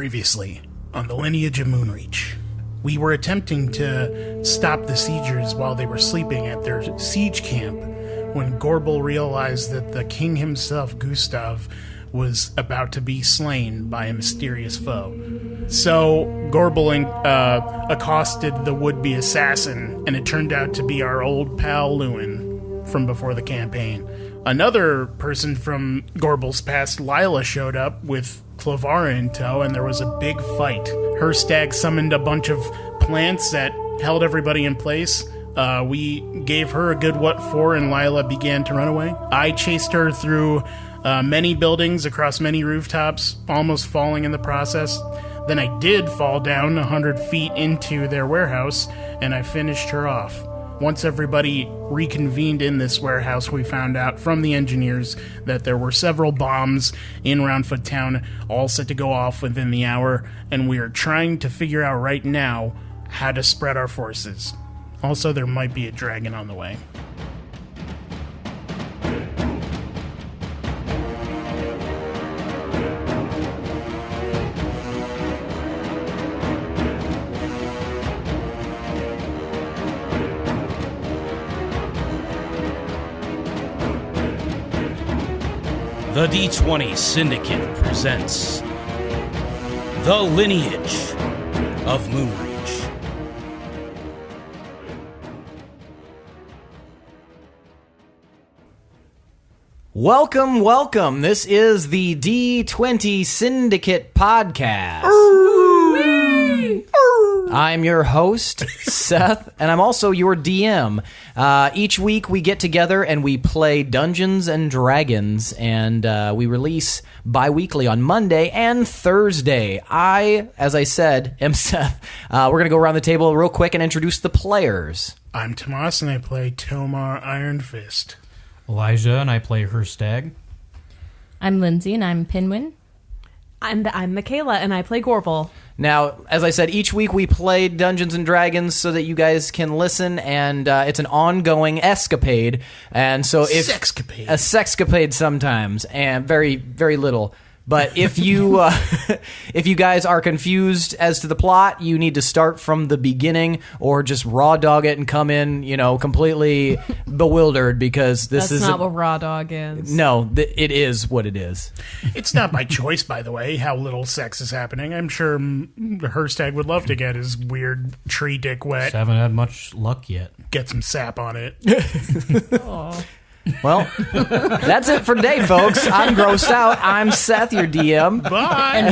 Previously, on the Lineage of Moonreach, we were attempting to stop the siegers while they were sleeping at their siege camp when Gorbel realized that the king himself, Gustav, was about to be slain by a mysterious foe. So Gorbel accosted the would-be assassin, and it turned out to be our old pal Lewin from before the campaign. Another person from Gorbel's past, Lila, showed up with Clavara in tow, and there was a big fight. Hirstag summoned a bunch of plants that held everybody in place. We gave her a good what for, and Lila began to run away. I chased her through many buildings across many rooftops, almost falling in the process. Then I did fall down 100 feet into their warehouse, and I finished her off. Once everybody reconvened in this warehouse, we found out from the engineers that there were several bombs in Roundfoottown, all set to go off within the hour, and we are trying to figure out right now how to spread our forces. Also, there might be a dragon on the way. The D20 Syndicate presents The Lineage of Moonreach. Welcome. This is the D20 Syndicate podcast. I'm your host, Seth, and I'm also your DM. Each week we get together and we play Dungeons and Dragons, and we release bi-weekly on Monday and Thursday. As I said, am Seth. We're going to go around the table real quick and introduce the players. I'm Tomas, and I play Tomas Ironfist. Elijah, and I play Hirstag. I'm Lindsey, and I'm Pinwin. And I'm Michaela, and I play Gorbel. Now, as I said, each week we play Dungeons and Dragons so that you guys can listen, and it's an ongoing escapade. And so if Sexcapade. A sexcapade sometimes, and very, very little. But if you if you guys are confused as to the plot, you need to start from the beginning or just raw dog it and come in, completely bewildered because this is not what raw dog is. No, it is what it is. It's not by choice, by the way, how little sex is happening. I'm sure Hirstag would love to get his weird tree dick wet. Just haven't had much luck yet. Get some sap on it. Well, that's it for today, folks. I'm grossed out. I'm Seth, your DM. Bye.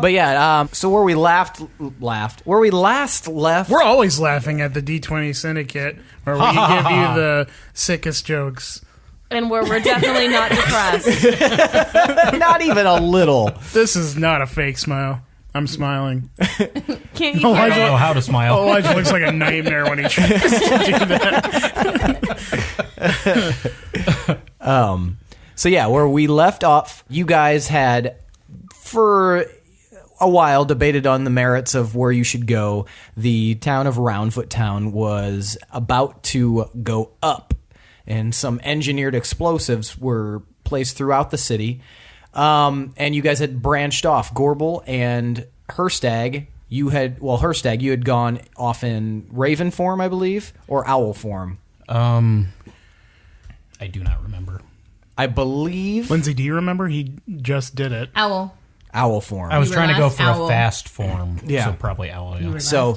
But yeah, so where we last left. We're always laughing at the D20 Syndicate, where we give you the sickest jokes. And where we're definitely not depressed. Not even a little. This is not a fake smile. I'm smiling. Can't you I don't know how to smile. Elijah looks like a nightmare when he tries to do that. So yeah, where we left off, you guys had, for a while, debated on the merits of where you should go. The town of Roundfoottown was about to go up, and some engineered explosives were placed throughout the city. And you guys had branched off. Gorbel and Hirstag, you had gone off in raven form, I believe, or owl form. I do not remember. I believe Lindsey, do you remember? He just did it. Owl. Owl form. I was trying to go for owl. a fast form. Yeah. So probably owl. Yeah. So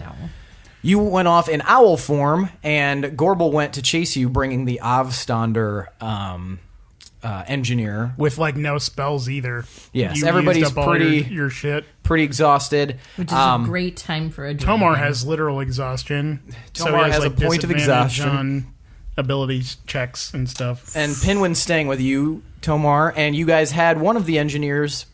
you went off in owl form, and Gorbel went to chase you, bringing the Avstander engineer With no spells either. Yes, You everybody's used up all pretty- your shit. pretty exhausted. Which is a great time for a dragon. Tomar has literal exhaustion. Tomar he has a point of disadvantage exhaustion. on abilities checks and stuff. And Pinwin's staying with you, Tomar, and you guys had one of the engineers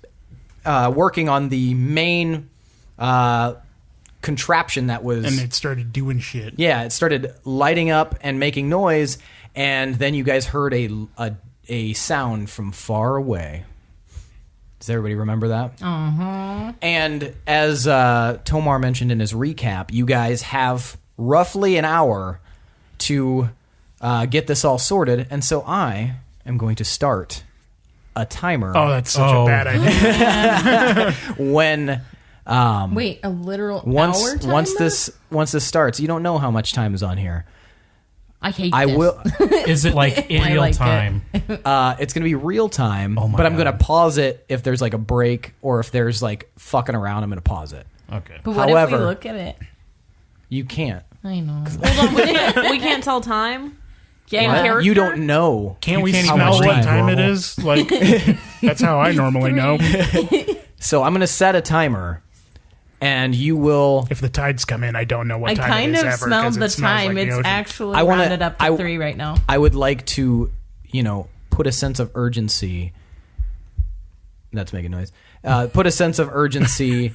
working on the main contraption that was... And it started doing shit. Yeah, it started lighting up and making noise, and then you guys heard a sound from far away. Does everybody remember that? Uh-huh. And as Tomar mentioned in his recap, you guys have roughly an hour to get this all sorted, and so I am going to start a timer. Oh, that's such a bad idea. When Wait, a literal once hour timer? once this starts, you don't know how much time is on here. I hate I this. will. Is it like in I real like it. time? It's gonna be real time, Oh my but I'm gonna God. pause it if there's like a break or if there's like fucking around. I'm gonna pause it. Okay. But what if However- we look at it? You can't. I know. Hold on, we can't tell time. Yeah, You don't know. Can't You we can't smell even what read time it Gorbel. is? Like, that's how I normally know. So I'm gonna set a timer, and you will. If the tides come in, I don't know what I time kind it is of ever. smelled 'cause the it smells time. like the It's ocean. actually I wanna- rounded up to I- 3 right now. I would like to, put a sense of urgency. That's making noise. Put a sense of urgency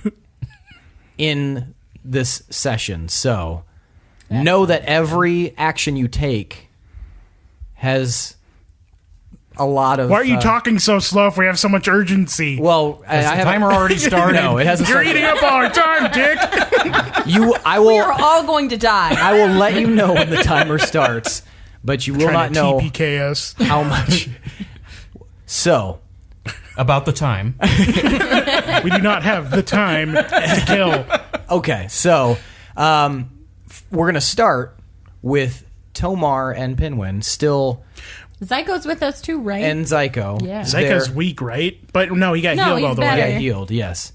in this session. So know that every action you take has a lot of. Why are you talking so slow if we have so much urgency? Well, Has I the have timer already started? No, it hasn't You're started. eating up all our time, Dick. I We are will. all going to die. I will let you know when the timer starts, but you will not Trying to know TPK us. how much. So. About the time. We do not have the time to kill. Okay, so we're gonna start with Tomar and Pinwin still, Zyko's with us too, right? and Zyko. Yeah. Zyka's They're- weak, right? But no, he got No, healed he's all the better. way. Yeah, healed. Yes,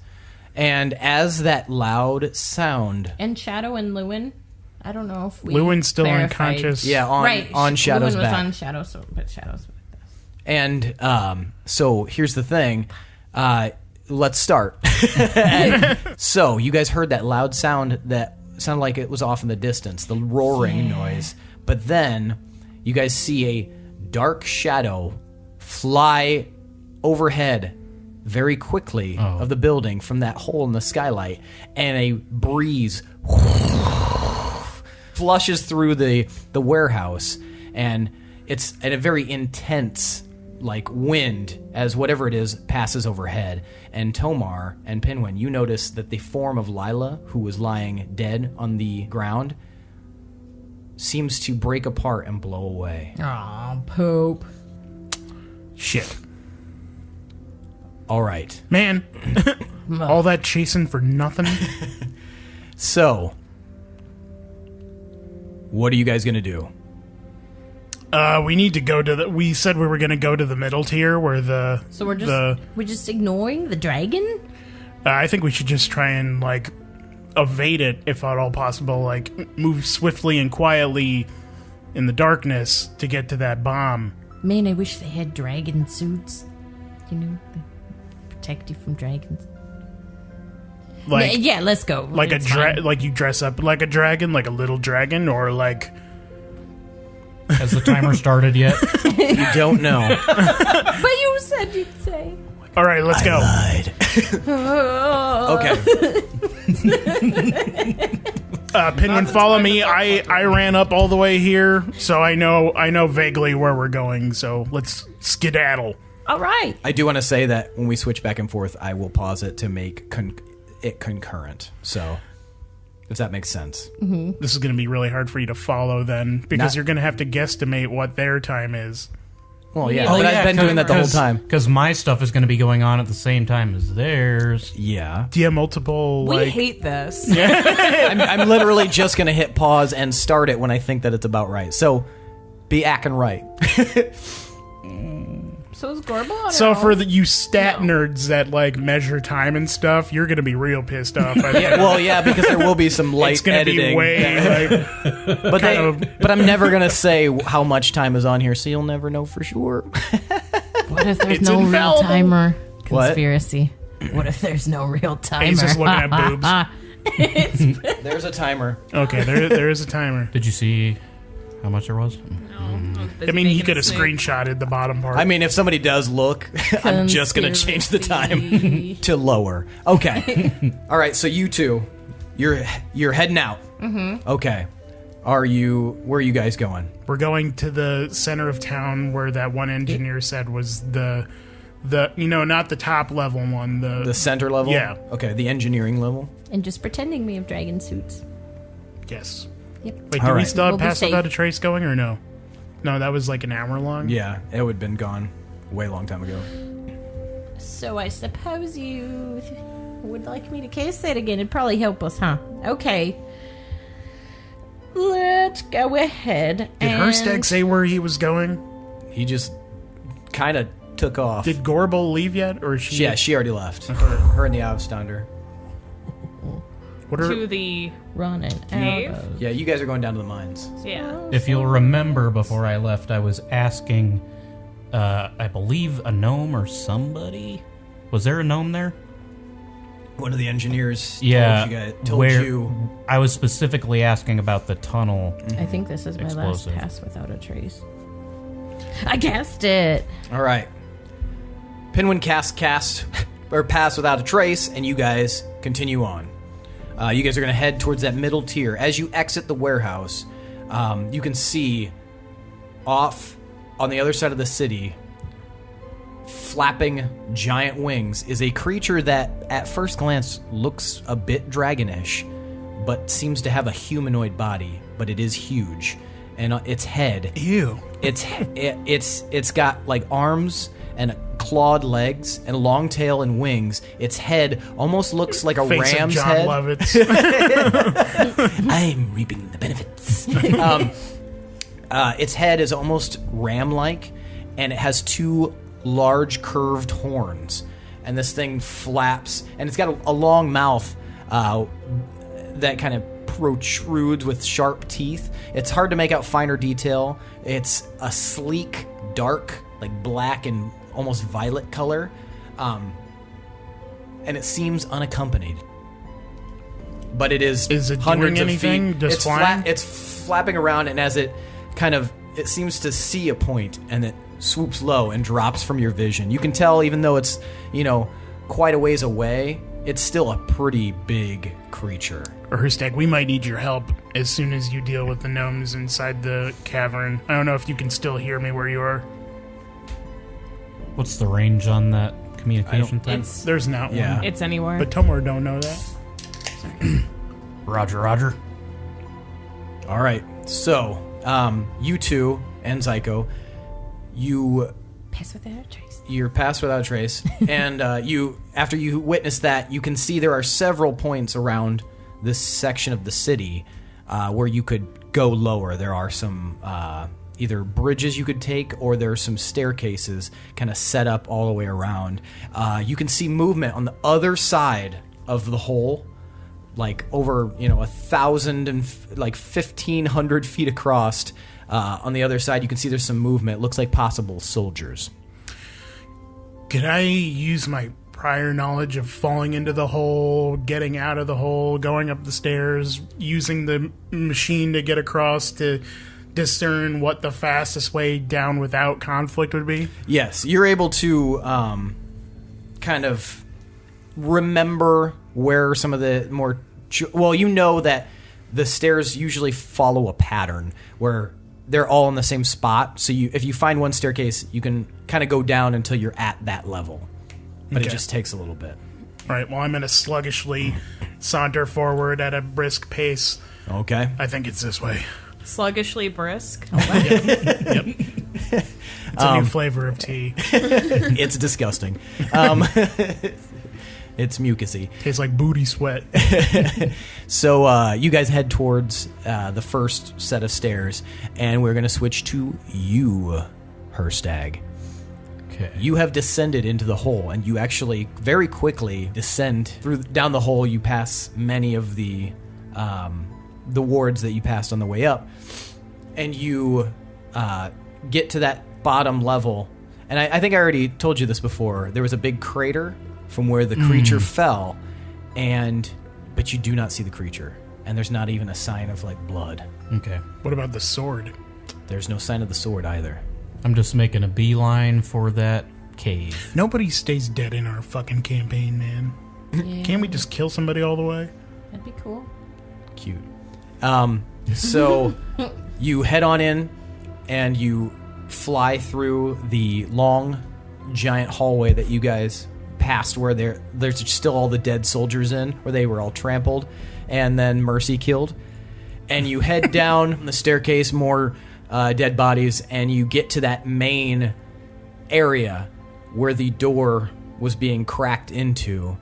and as that loud sound, And Shadow and Lewin. I don't know if we Lewin's still verified. unconscious. yeah, on Shadow's Lewin was back, on Shadow, but Shadow's with us. and so here's the thing. Let's start. So you guys heard that loud sound that sounded like it was off in the distance, the roaring noise. But then you guys see a dark shadow fly overhead very quickly of the building from that hole in the skylight, and a breeze flushes through the warehouse, and it's at a very intense like wind as whatever it is passes overhead. And Tomar and Pinwin, you notice that the form of Lila, who was lying dead on the ground, seems to break apart and blow away. Aw, poop. Shit. All right. Man, all that chasing for nothing. So, what are you guys going to do? We need to go to the. We said we were going to go to the middle tier where the. So we're just ignoring the dragon? I think we should just try and like evade it if at all possible. Like move swiftly and quietly in the darkness to get to that bomb. Man, I wish they had dragon suits. You know, they protect you from dragons. Like Yeah, let's go. like It's a fine. like you dress up like a dragon, like a little dragon, or like. Has the timer started yet? You don't know. But you said you'd say. All right, let's go. Lied. Okay. Pinwin, follow me. I ran up all the way here, so I know vaguely where we're going. So let's skedaddle. All right. I do want to say that when we switch back and forth, I will pause it to make it concurrent. So, if that makes sense. This is going to be really hard for you to follow then, because Not- you're going to have to guesstimate what their time is. Well, yeah, but I've been doing that the whole time. Because my stuff is going to be going on at the same time as theirs. Yeah. Do you have multiple? We like, hate this. I'm literally just going to hit pause and start it when I think that it's about right. So, be acting right. So is Gorbel? So for you stat nerds that like measure time and stuff, you're going to be real pissed off. Yeah, because there will be some light it's going to editing. be way like. but but I'm never going to say how much time is on here, so you'll never know for sure. What if there's It's no real infallible. timer? What? Conspiracy. What if there's no real timer? He's just looking at boobs. There's a timer. Okay, there is a timer. Did you see how much there was? I mean, he could have screenshotted the bottom part. I mean, if somebody does look, I'm just going to change the time to lower. Okay. All right, so you two, you're heading out. Mm-hmm. Okay. Where are you guys going? we're going to the center of town where that one engineer said was the not the top level one. The center level? Yeah. Okay, the engineering level. And just pretending we have dragon suits. Yes. Yep. Wait, All do we right. still have We'll be Pass safe. Without a Trace going or no? No, that was like an hour long. Yeah, it would have been gone way long time ago. So I suppose you would like me to cast that again. It'd probably help us, huh? Okay. Let's go ahead. Did Hirstag say where he was going? He just kind of took off. Did Gorbel leave yet, or is she? Yeah, she already left. Her and the Avstander. What are To the running Cave? out of... Yeah, you guys are going down to the mines. yeah. If you'll remember, before I left, I was asking, I believe a gnome or somebody. Was there a gnome there? One of the engineers Yeah. told you. I was specifically asking about the tunnel. I think this is my Explosive. last pass without a trace. I cast it. All right. Pinwin cast or pass without a trace, and you guys continue on. You guys are going to head towards that middle tier. As you exit the warehouse, you can see off on the other side of the city, flapping giant wings, is a creature that at first glance looks a bit dragonish, but seems to have a humanoid body, but it is huge. And its head, Ew. it's got like arms and clawed legs and a long tail and wings. Its head almost looks like a Face ram's of John head. Lovitz. I'm reaping the benefits. Its head is almost ram-like, and it has two large curved horns. And this thing flaps, and it's got a long mouth that kind of protrudes with sharp teeth. It's hard to make out finer detail. It's a sleek, dark, like black and almost violet color, and it seems unaccompanied. But it is it hundreds doing anything? of feet. Just It's flying? it's flapping around, and as it seems to see a point, and it swoops low and drops from your vision. You can tell, even though it's quite a ways away, it's still a pretty big creature. Hirstag, we might need your help as soon as you deal with the gnomes inside the cavern. I don't know if you can still hear me where you are. What's the range on that communication thing? There's not Yeah. one. It's anywhere. But Tomar don't know that. Roger, Roger. All right, so you two and Zyko, Pass without a trace. you're passed without a trace, and after you witness that, you can see there are several points around this section of the city where you could go lower. There are some either bridges you could take, or there are some staircases kind of set up all the way around. You can see movement on the other side of the hole, like over 1,000 and 1,500 feet across. On the other side, you can see there's some movement. It looks like possible soldiers. Could I use my prior knowledge of falling into the hole, getting out of the hole, going up the stairs, using the machine to get across to discern what the fastest way down without conflict would be? Yes, you're able to kind of remember where some of the more... that the stairs usually follow a pattern where they're all in the same spot. So if you find one staircase, you can kind of go down until you're at that level. But Okay. it just takes a little bit. All right, well, I'm going to sluggishly saunter forward at a brisk pace. Okay. I think it's this way. Sluggishly brisk. It's a new flavor of tea. It's disgusting. It's mucusy. Tastes like booty sweat. So you guys head towards the first set of stairs, and we're going to switch to you, Hirstag. Okay. You have descended into the hole, and you actually very quickly descend down the hole. You pass many of the wards that you passed on the way up, and you get to that bottom level. And I think I already told you this before. There was a big crater from where the creature fell, but you do not see the creature, and there's not even a sign of blood. Okay. What about the sword? There's no sign of the sword either. I'm just making a beeline for that cave. Nobody stays dead in our fucking campaign, man. Yeah, Can't we just kill somebody all the way? that'd be cool. Cute. So you head on in, and you fly through the long, giant hallway that you guys passed, where there's still all the dead soldiers in, where they were all trampled, and then Mercy killed. And you head down the staircase, more dead bodies, and you get to that main area where the door was being cracked into,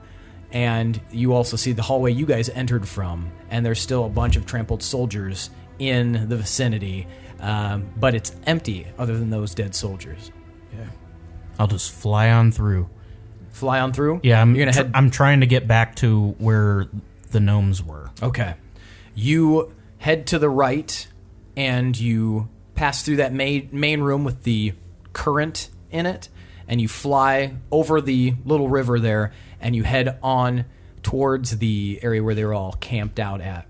and you also see the hallway you guys entered from, and there's still a bunch of trampled soldiers in the vicinity, but it's empty other than those dead soldiers. I'll just fly on through. Fly on through? Yeah, You're gonna head. I'm trying to get back to where the gnomes were. Okay. You head to the right, and you pass through that main room with the current in it, and you fly over the little river there, and you head on towards the area where they're all camped out at.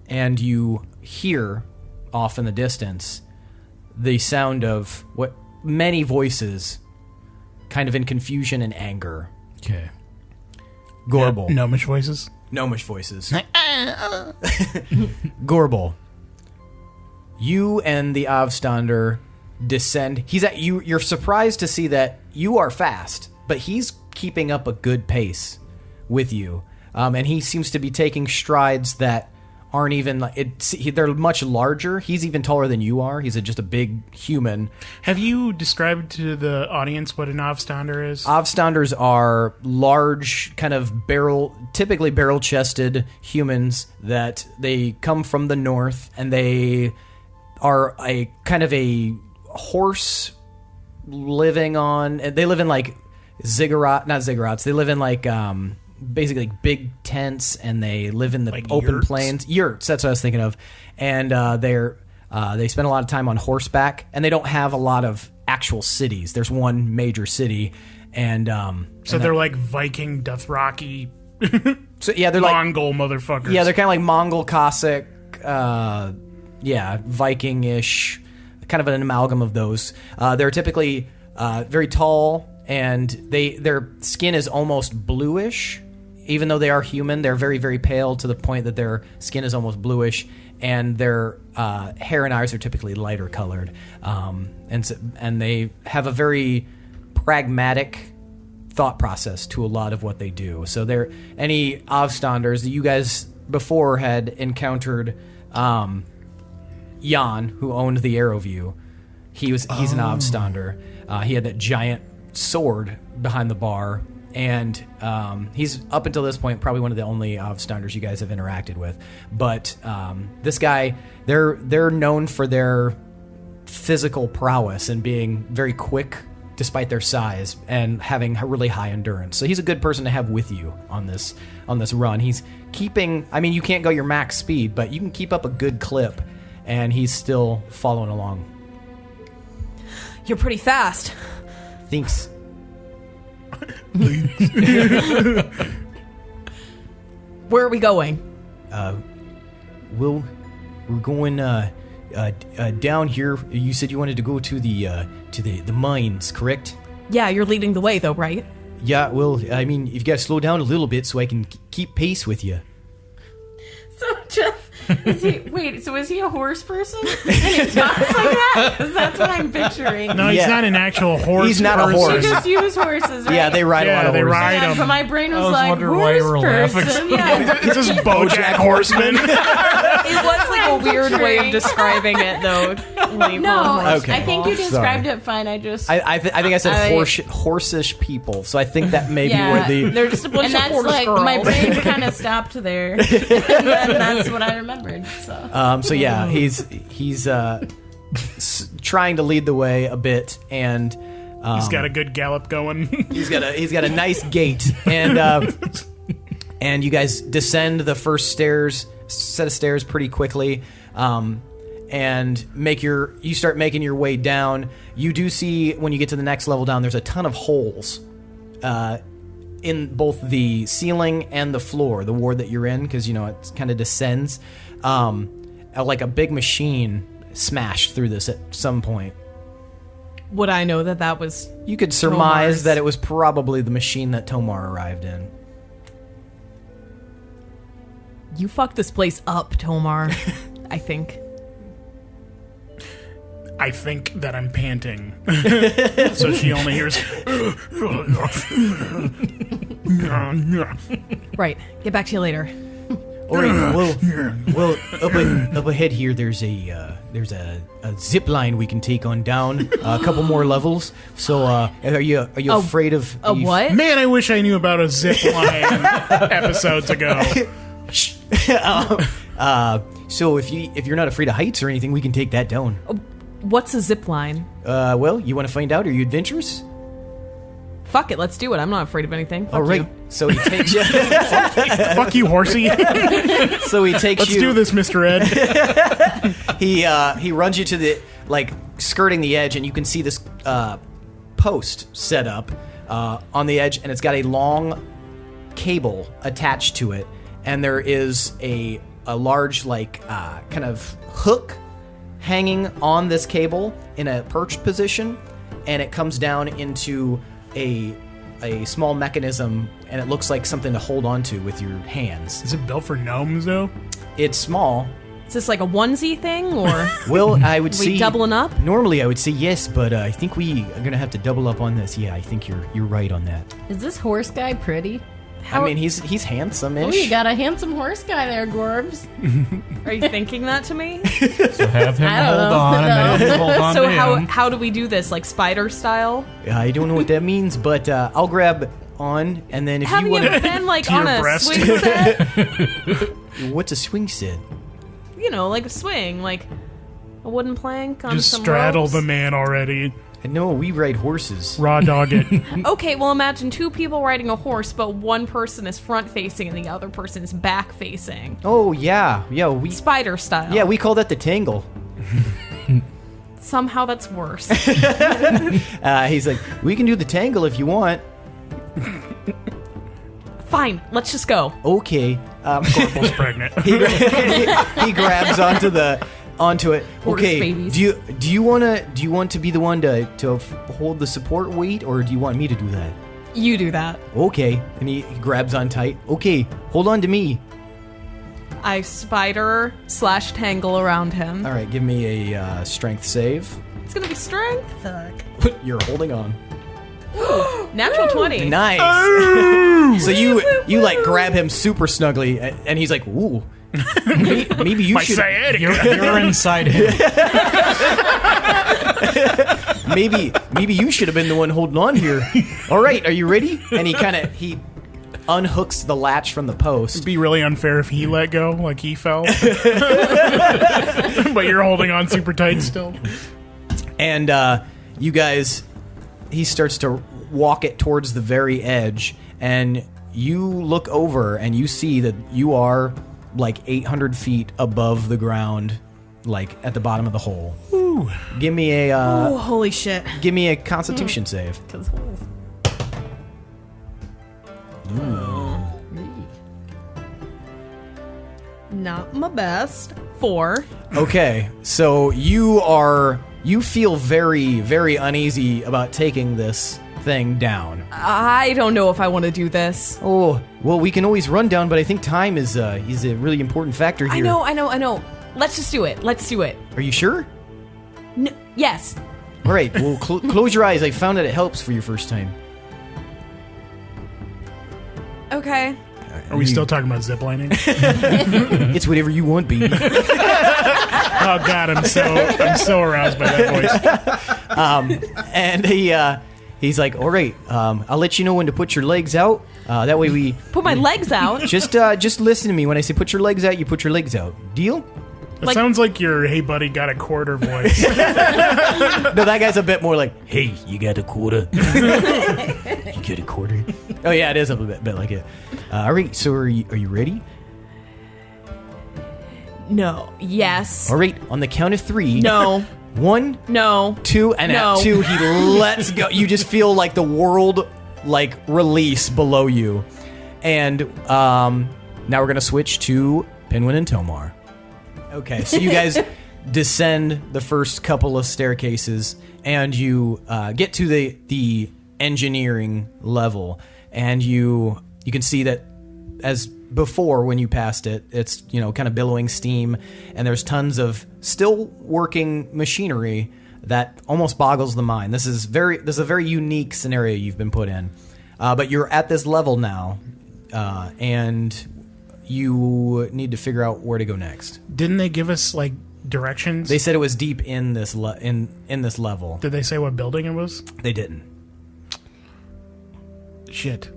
And you hear, off in the distance, the sound of what many voices, kind of in confusion and anger. Okay. Gorbel. Gnomish voices? Gnomish voices. Gorbel. You and the Avstander descend. He's at you. You're surprised to see that you are fast, but he's keeping up a good pace with you, and he seems to be taking strides that aren't even like they're much larger. He's even taller than you are. He's just a big human. Have you described to the audience what an Avstander is? Avstanders are large, kind of typically barrel-chested humans that they come from the north, and they are a kind of a horse living on. They live in like not ziggurats. They live in like basically like big tents, and they live in the like open yurts? Plains. Yurts, that's what I was thinking of. And they spend a lot of time on horseback, and they don't have a lot of actual cities. There's one major city, and so they're like Viking, Dothraki. So yeah, they're Mongol motherfuckers. Yeah, they're kind of like Mongol, Cossack, Viking-ish, kind of an amalgam of those. They're typically very tall, and their skin is almost bluish. Even though they are human, they're very, very pale to the point that their skin is almost bluish, and their hair and eyes are typically lighter colored. And they have a very pragmatic thought process to a lot of what they do. So they're any Avstanders that you guys before had encountered. Jan, who owned the Arrowview, he's an Avstander. He had that giant sword behind the bar, and he's up until this point probably one of the only Avstanders you guys have interacted with. But this guy, they're known for their physical prowess and being very quick despite their size and having really high endurance. So he's a good person to have with you on this run. He's keeping, I mean, you can't go your max speed, but you can keep up a good clip, and he's still following along. You're pretty fast. Thanks. Where are we going? We're going down here. You said you wanted to go to the mines, correct? Yeah, you're leading the way, though, right? Yeah. Well, I mean, you've got to slow down a little bit so I can keep pace with you. So Jeff, is he a horse person? And he talks like that? Because that's what I'm picturing. No, he's not an actual horse. He's not a horse. You just use horses, right? Yeah, they ride a lot of horses. They ride them. But my brain was I was like, wondering why you were horse laughing. person. Yeah. It's just BoJack Horseman. It was like a weird way of describing it, though. No, Okay. I think you described Sorry. it fine. I just... I think I said horsish people, so I think that may be where the... They're just a bunch and of that's horse like, girls. my brain kind of stopped there. And then that's what I remembered, so... So yeah, he's trying to lead the way a bit, and He's got a good gallop going. he's got a nice gait, and you guys descend the first set of stairs pretty quickly, and you start making your way down. You do see when you get to the next level down, there's a ton of holes in both the ceiling and the floor, the ward that you're in, because it kind of descends. Like a big machine smashed through this at some point. Would I know that was... You could surmise Tomar's? that it was probably the machine that Tomar arrived in. You fucked this place up, Tomar. I think. I think that I'm panting. So she only hears... Right. Get back to you later. All right. Well, up ahead here, there's a there's a zip line we can take on down a couple more levels. So are you afraid of A what? Man, I wish I knew about a zip line episodes ago. So if you're not afraid of heights or anything, we can take that down. What's a zip line? Well, you want to find out? Are you adventurous? Fuck it, let's do it. I'm not afraid of anything. Fuck All right. you. So he takes you. Fuck you, horsey. So he takes Let's you. do this, Mr. Ed. He runs you to the skirting the edge, and you can see this post set up on the edge, and it's got a long cable attached to it, and there is a large kind of hook hanging on this cable in a perched position, and it comes down into a small mechanism, and it looks like something to hold on to with your hands. Is it built for gnomes, though? It's small. Is this like a onesie thing, or Well, I would say we doubling up? Normally, I would say yes, but I think we are gonna have to double up on this. Yeah, I think you're right on that. Is this horse guy pretty? I mean, he's handsome-ish. Oh, you got a handsome horse guy there, Gorbs. Are you thinking that to me? So have him I don't hold know. on, and then you hold on So to how him. how do we do this? Like spider style? I don't know what that means, but I'll grab on, and then if Have you you want ever to, been like To your on a breast. swing set? what's a swing set? You know, like a swing, like a wooden plank on Just some straddle ropes. the man already. No, we ride horses. Raw dog it. Okay, well imagine two people riding a horse, but one person is front facing and the other person is back facing. Oh yeah, we Spider style. we call that the tangle. Somehow that's worse. He's like, we can do the tangle if you want. Fine, let's just go. Okay. Gorbel's pregnant. He grabs onto it. Horse Okay. babies. Do you want to be the one to hold the support weight, or do you want me to do that? You do that. Okay. And he grabs on tight. Okay, hold on to me. I spider / tangle around him. All right, give me a strength save. It's gonna be strength. You're holding on. Natural 20. Nice. So you like grab him super snugly, and he's like, "Ooh, maybe you My should." sciatica. You're inside him. Maybe you should have been the one holding on here. All right, are you ready? And he unhooks the latch from the post. It'd be really unfair if he let go, like he fell. But you're holding on super tight still. And you guys, he starts to walk it towards the very edge, and you look over and you see that you are like 800 feet above the ground, like at the bottom of the hole. Ooh. Give me a Oh, holy shit. give me a Constitution save. Not my best. 4. Okay, so you feel very, very uneasy about taking this thing down. I don't know if I want to do this. Oh, well, we can always run down, but I think time is a really important factor here. I know. Let's just do it. Let's do it. Are you sure? Yes. All right, well, close your eyes. I found that it helps for your first time. Okay. Are we still talking about ziplining? It's whatever you want, baby. Oh God, I'm so aroused by that voice. And he's like, all right, I'll let you know when to put your legs out. That way we Put my legs out. just listen to me. When I say put your legs out, you put your legs out. Deal? That sounds like your "Hey buddy, got a quarter" voice. No, that guy's a bit more like, hey, you got a quarter? You get a quarter? Oh yeah, it is a bit like it. All right, so are you ready? No. Yes. All right, on the count of 3. No. 1, No. 2, and No. at 2 he lets go. You just feel like the world release below you. And now we're gonna switch to Pinwin and Tomar. Okay, so you guys descend the first couple of staircases, and you get to the engineering level, and you can see that as before when you passed it, it's kind of billowing steam, and there's tons of still working machinery that almost boggles the mind. This is a very unique scenario you've been put in, but you're at this level now, and you need to figure out where to go next. Didn't they give us like directions? They said it was deep in this in this level. Did they say what building it was? They didn't. Shit.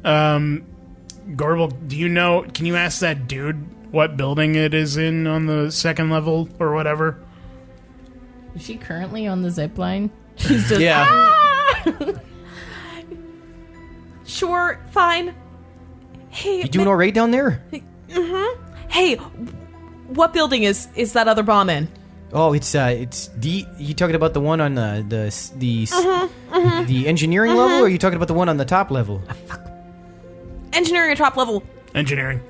Gorbel, do you know? Can you ask that dude what building it is in on the second level or whatever? Is she currently on the zip line? She's just Sure, fine. Hey, You doing all right down there? hey, what building is that other bomb in? Oh, it's D. You talking about the one on the engineering level, or are you talking about the one on the top level? Engineering at top level. Engineering.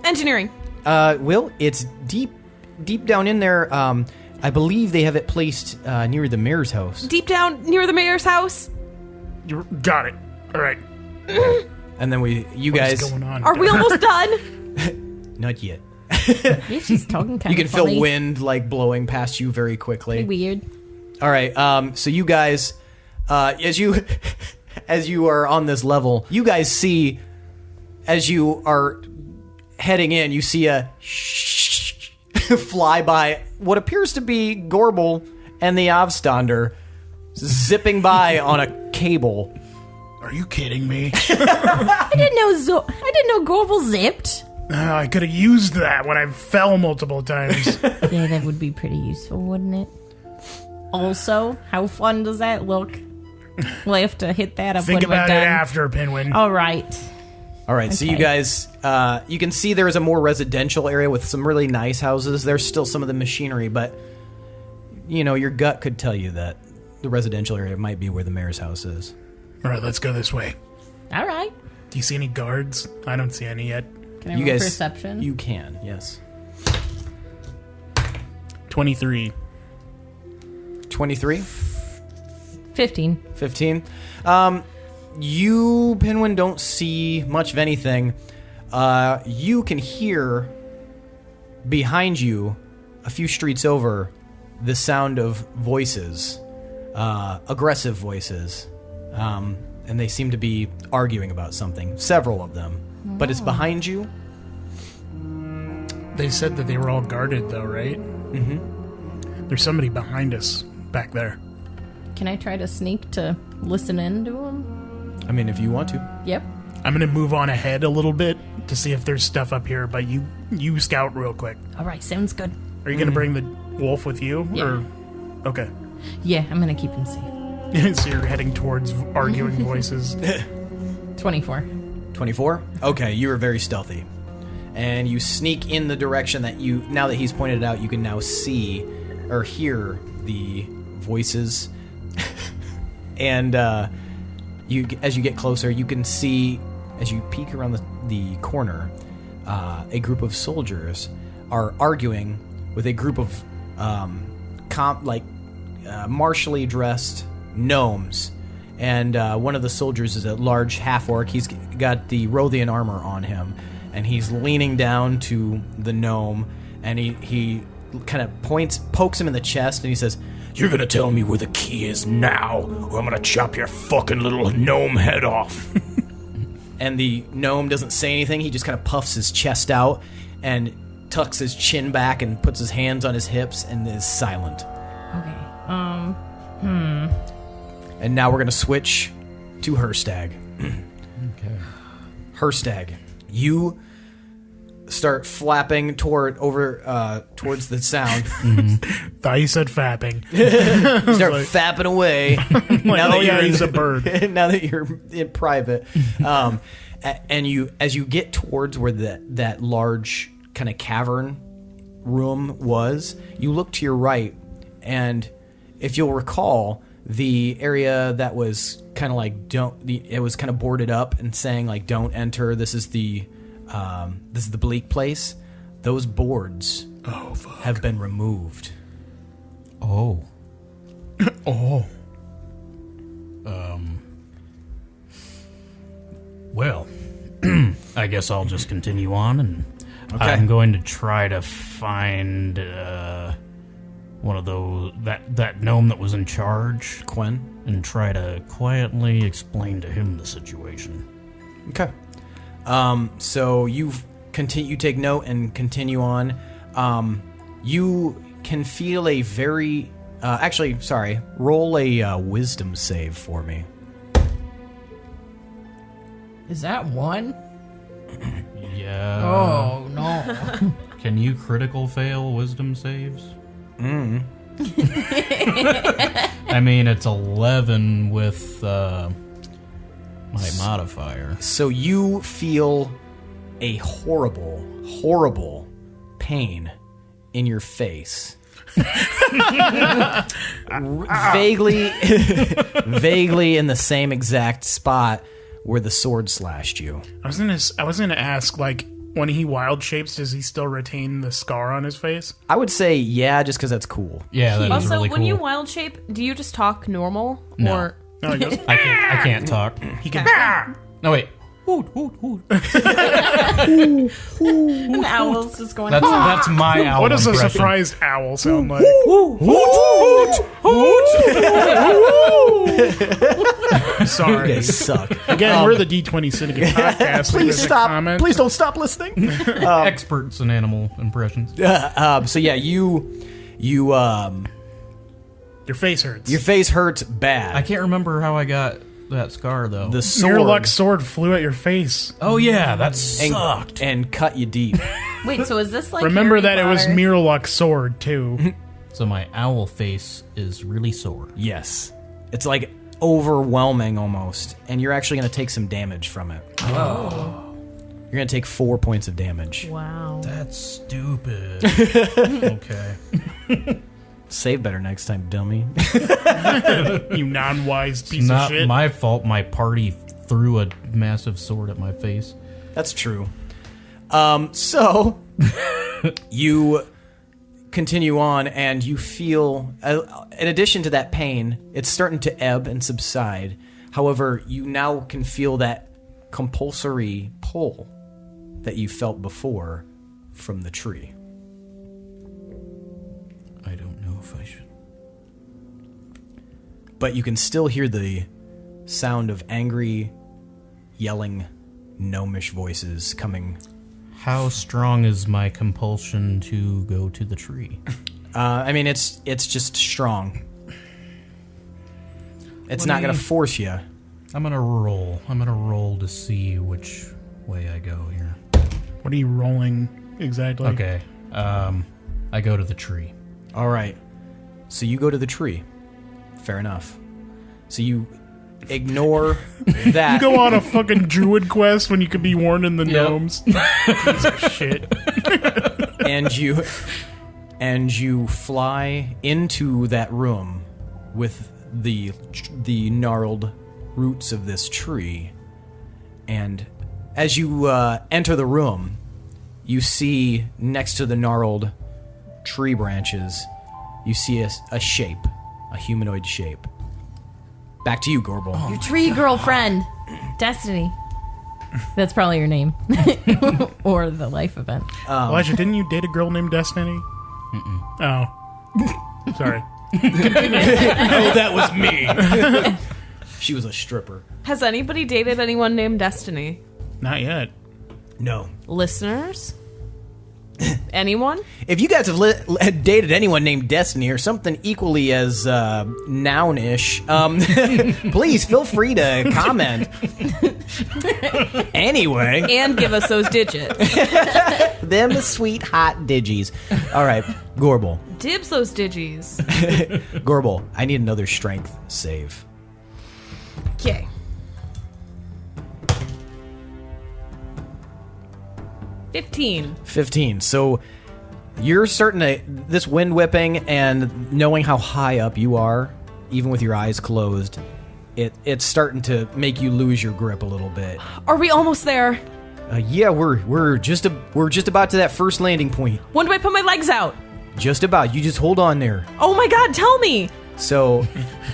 Will, it's deep down in there. I believe they have it placed near the mayor's house. Deep down near the mayor's house. You got it. All right. And then you guys. What's going on? Are we almost done? Not yet. Yeah, she's talking kind You of can feel wind like blowing past you very quickly. Weird. All right. So you guys, as you are on this level, you guys see, as you are heading in, you see a fly by what appears to be Gorbel and the Avstander zipping by on a cable. Are you kidding me? I didn't know Gorbel zipped. I could have used that when I fell multiple times. Yeah, that would be pretty useful, wouldn't it? Also, how fun does that look? We'll have to hit that up Think when we're about done. it after, Pinwin. All right. So you guys, you can see there is a more residential area with some really nice houses. There's still some of the machinery, but, your gut could tell you that the residential area might be where the mayor's house is. All right, let's go this way. All right. Do you see any guards? I don't see any yet. Can I roll perception? You can, yes. 23. 23? 15. 15. You, Pinwin, don't see much of anything. You can hear behind you, a few streets over, the sound of voices, aggressive voices. And they seem to be arguing about something. Several of them. But it's behind you. They said that they were all guarded, though, right? Mm-hmm. There's somebody behind us back there. Can I try to sneak to listen in to him? I mean, if you want to. Yep. I'm going to move on ahead a little bit to see if there's stuff up here, but you scout real quick. All right, sounds good. Are you going to bring the wolf with you? Yeah. Or okay. Yeah, I'm going to keep him safe. So you're heading towards arguing voices. 24. 24? Okay, you are very stealthy. And you sneak in the direction that now that he's pointed it out, you can now see or hear the voices. And as you get closer, you can see, as you peek around the corner, a group of soldiers are arguing with a group of martially dressed gnomes. And one of the soldiers is a large half-orc. He's got the Rothian armor on him, and he's leaning down to the gnome, and he kind of pokes him in the chest, and he says, You're gonna tell me where the key is now, or I'm gonna chop your fucking little gnome head off. And the gnome doesn't say anything. He just kind of puffs his chest out and tucks his chin back and puts his hands on his hips and is silent. Okay. And now we're going to switch to Hirstag. Okay. Hirstag, you start flapping towards the sound. Thought you said fapping. Start fapping away. He's a bird. Now that you're in private. And as you get towards where that large kind of cavern room was, you look to your right, and if you'll recall, the area that was kind of like it was kind of boarded up and saying like don't enter, this is the bleak place. Those boards have been removed. Oh. Well, I guess I'll just continue on, and I'm going to try to find one of those that gnome that was in charge, Quen, and try to quietly explain to him the situation. Okay. So you take note and continue on. You can feel a very... actually, sorry. Roll a wisdom save for me. Is that 1? Yeah. Oh, no. Can you critical fail wisdom saves? I mean, it's 11 with my modifier. So you feel a horrible, horrible pain in your face. Vaguely in the same exact spot where the sword slashed you. I was gonna ask, like, when he wild shapes, does he still retain the scar on his face? I would say yeah, just because that's cool. Yeah, that is Also, really cool. when you wild shape, do you just talk normal? No. Or No, he doesn't. I can't talk. He can. No, wait. Hoot, hoot, hoot. An owl's just going, That's my owl What does a impression. surprised owl sound like? Sorry. You guys suck. Again, we're the D20 Syndicate podcast. Please stop. Comment. Please don't stop listening. Experts in animal impressions. So yeah, you Your face hurts. your face hurts bad. I can't remember how I got that scar, though. The sword Mirlock's sword flew at your face. Oh, yeah, that and, sucked. and cut you deep. wait, so is this like Remember Harry that it was Potter? Mirlock's sword, too. So my owl face is really sore. Yes, it's like overwhelming almost, and you're actually going to take some damage from it. Oh. You're going to take 4 points of damage. wow. That's stupid. Okay. Save better next time, dummy. You non-wise piece It's of not shit. my fault my party threw a massive sword at my face. That's true. So you continue on, and you feel, in addition to that pain, it's starting to ebb and subside. However, you now can feel that compulsory pull that you felt before from the tree. I don't know if I should. But you can still hear the sound of angry, yelling, gnomish voices coming. How strong is my compulsion to go to the tree? I mean, it's just strong. It's not going to force you. I'm gonna roll. I'm gonna roll to see which way I go here. What are you rolling exactly? Okay. I go to the tree. All right. So you go to the tree. Fair enough. So you ignore that. You go on a fucking druid quest when you could be warning the gnomes. Piece of shit. and you fly into that room with the gnarled roots of this tree. And as you enter the room, you see next to the gnarled tree branches, you see a shape, a humanoid shape. Back to you, Gorbel. Your tree girlfriend, Destiny. That's probably your name. Or the life event. Elijah, didn't you date a girl named Destiny? Oh. Sorry. Oh, that was me. She was a stripper. Has anybody dated anyone named Destiny? Not yet. No. Listeners? Anyone? If you guys have dated anyone named Destiny or something equally as noun-ish, please feel free to comment. Anyway. And give us those digits. Them sweet hot digis. All right, Gorbel. Dibs those digis. Gorbel, I need another strength save. Okay. $15. So you're starting to, this wind whipping and knowing how high up you are, even with your eyes closed, it's starting to make you lose your grip a little bit. Are we almost there? Yeah, we're just about to that first landing point. When do I put my legs out? Just about. You just hold on there. Oh my god, tell me! So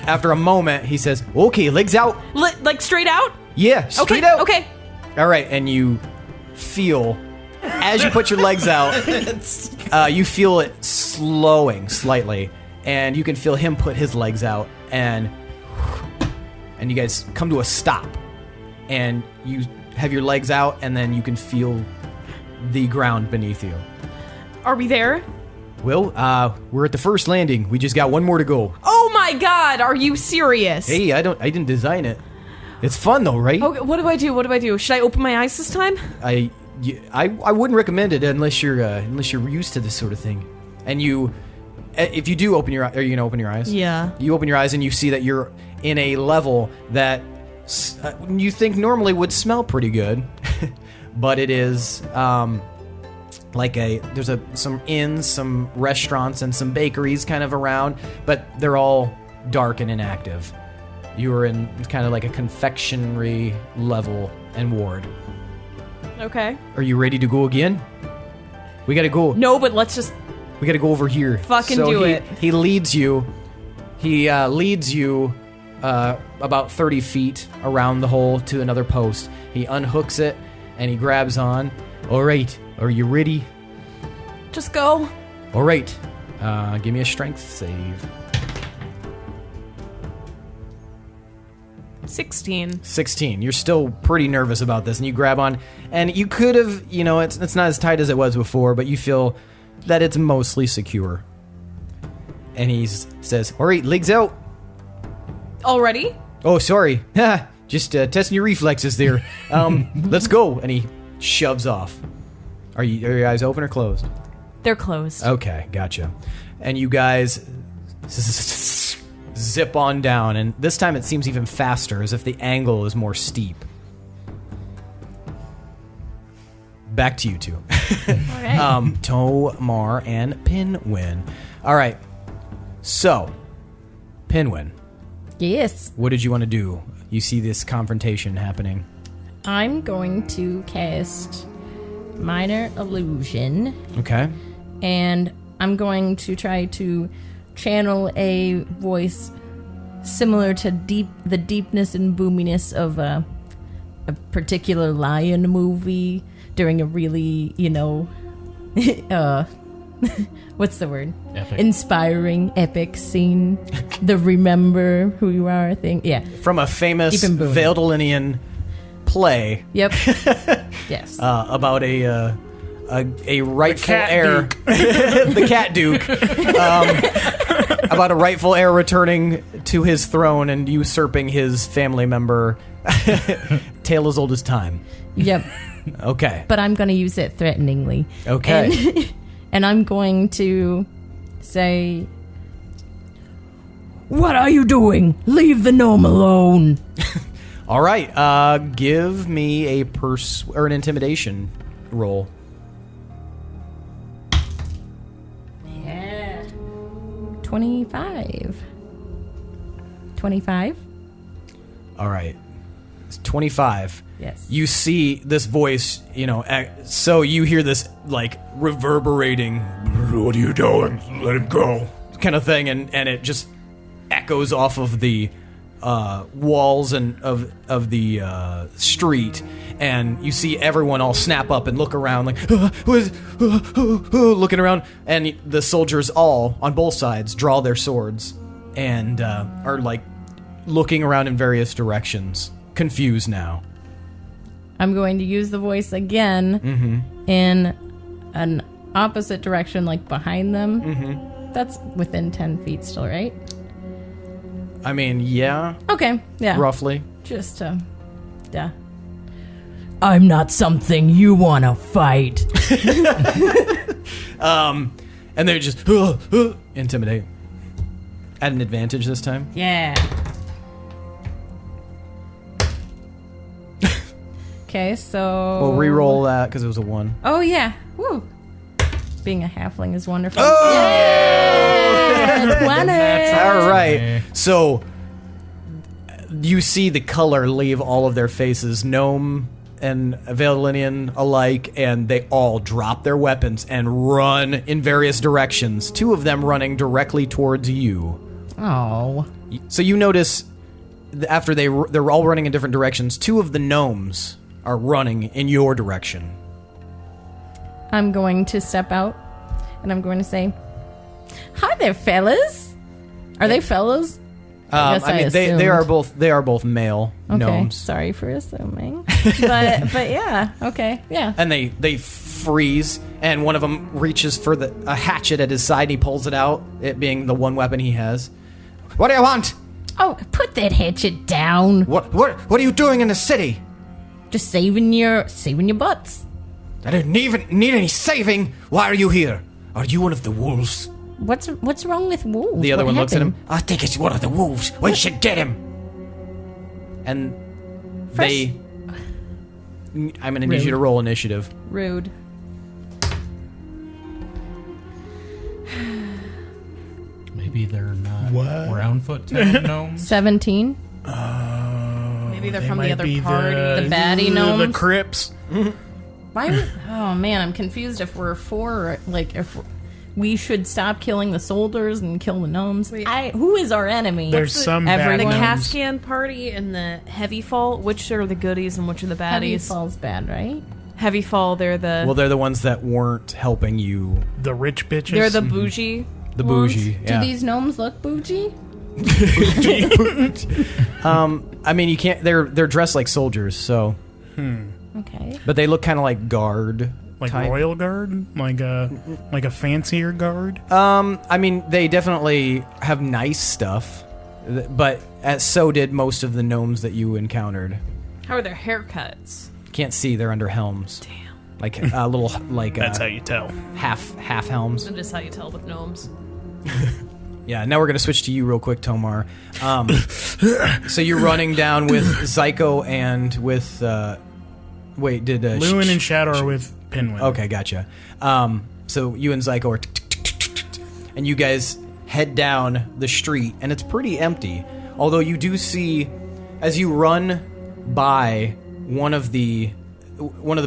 after a moment, he says, "Okay, legs out." Like straight out? Yeah, straight Okay, out. okay. All right, and you feel, as you put your legs out, you feel it slowing slightly, and you can feel him put his legs out, and you guys come to a stop, and you have your legs out, and then you can feel the ground beneath you. Are we there? Well, we're at the first landing. We just got one more to go. Oh my god, are you serious? Hey, I didn't design it. It's fun though, right? Okay, what do I do? Should I open my eyes this time? I wouldn't recommend it unless you're used to this sort of thing. And if you do open your, are you gonna open your eyes? Yeah. You open your eyes and you see that you're in a level that you think normally would smell pretty good, but it is there's some inns, some restaurants, and some bakeries kind of around, but they're all dark and inactive. You are in kind of like a confectionery level and ward. Okay. Are you ready to go again? We gotta go. No, but let's just... We gotta go over here. Fucking do it. He leads you. He leads you about 30 feet around the hole to another post. He unhooks it and he grabs on. All right, are you ready? Just go. All right. Give me a strength save. 16. You're still pretty nervous about this, and you grab on, and you could have, it's not as tight as it was before, but you feel that it's mostly secure. And he says, all right, legs out. Already? Oh, sorry. Just testing your reflexes there. Let's go. And he shoves off. Are your eyes open or closed? They're closed. Okay, gotcha. And you guys zip on down, and this time it seems even faster, as if the angle is more steep. Back to you two. Okay. Tomar and Pinwin. All right. So, Pinwin, Yes. what did you want to do? You see this confrontation happening. I'm going to cast Minor Illusion, Okay. and I'm going to try to channel a voice similar to the deepness and boominess of a particular lion movie during a really, what's the word? Epic. Inspiring, epic scene. The remember who you are thing. Yeah. From a famous Deep and booming. Veldalinian play Yep. Yes. about a rightful cat heir, the cat duke, about a rightful heir returning to his throne and usurping his family member. Tale as old as time. Yep. Okay. But I'm going to use it threateningly. Okay. And I'm going to say, "What are you doing? Leave the gnome alone." All right. Give me an intimidation roll. Yeah. 25. 25? All right. It's 25. Yes. You see this voice, so you hear this, reverberating, What are you doing? Let him go. kind of thing, and it just echoes off of the walls and of the street, and you see everyone all snap up and look around, looking around, and the soldiers all, on both sides, draw their swords and are, looking around in various directions, confused now. I'm going to use the voice again in an opposite direction, behind them. Mm-hmm. That's within 10 feet still, right? I mean, yeah. Okay, yeah. Roughly. Just, yeah. I'm not something you want to fight. And they just intimidate. At an advantage this time. Yeah. Okay, so... We'll re-roll that because it was a 1. Oh, yeah. Woo. Being a halfling is wonderful. Oh! Yeah! 20! All right. So you see the color leave all of their faces, gnome and Veldalinian alike, and they all drop their weapons and run in various directions. 2 of them running directly towards you. Oh. So you notice after they're all running in different directions, 2 of the gnomes are running in your direction. I'm going to step out, and I'm going to say, "Hi there, fellas." Are they fellas? I they are both male Okay, gnomes. sorry for assuming. But yeah, okay, yeah. And they freeze, And one of them reaches for a hatchet at his side, and he pulls it out, it being the one weapon he has. What do you want? Oh, put that hatchet down. What are you doing in the city? Just saving your butts. I didn't even need any saving. Why are you here? Are you one of the wolves? What's wrong with wolves? The other What one looks at him. happened? I think it's one of the wolves. We should get him. And I'm going to need you to roll initiative. Rude. Maybe they're not What? Roundfoottown gnomes. 17. Maybe they're They from the might other be party. The baddie The gnomes. Crips. Why would, oh man, I'm confused if we're for, like, if we should stop killing the soldiers and kill the gnomes. Wait. Who is our enemy? There's some everyone? bad The The gnomes. Cascan party and the Heavy Fall, which are the goodies and which are the Heavy baddies? Fall's bad, right? Heavy Fall, they're the Well, they're the ones that weren't helping you. The rich bitches. they're the bougie. The ones. bougie. Do Yeah. these gnomes look bougie? I mean, you can't. They're dressed like soldiers, so. Okay. But they look kind of like guard. like type. royal guard, like a fancier guard. I mean, they definitely have nice stuff, but so did most of the gnomes that you encountered. How are their haircuts? Can't see; they're under helms. Damn. Like a little, like That's how you tell. half helms. That's just how you tell with gnomes. Yeah. Now we're gonna switch to you real quick, Tomar. So you're running down with Zyko and with. Wait, did Lewin and Shadow are with Pinwin. Okay, gotcha. So you and Zyko are, and you guys head down the street, and it's pretty empty. Although you do see, as you run by one of the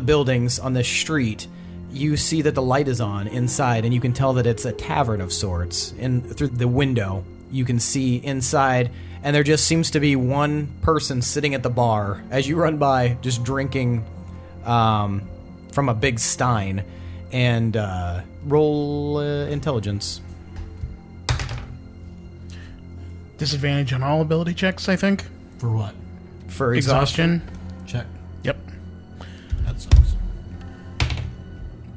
buildings on this street, you see that the light is on inside, and you can tell that it's a tavern of sorts. Through the window, you can see inside, and there just seems to be one person sitting at the bar as you run by, just drinking. From a big stein, and roll intelligence. Disadvantage on all ability checks, I think. For what? For Exhaustion. Check. Yep. That sucks.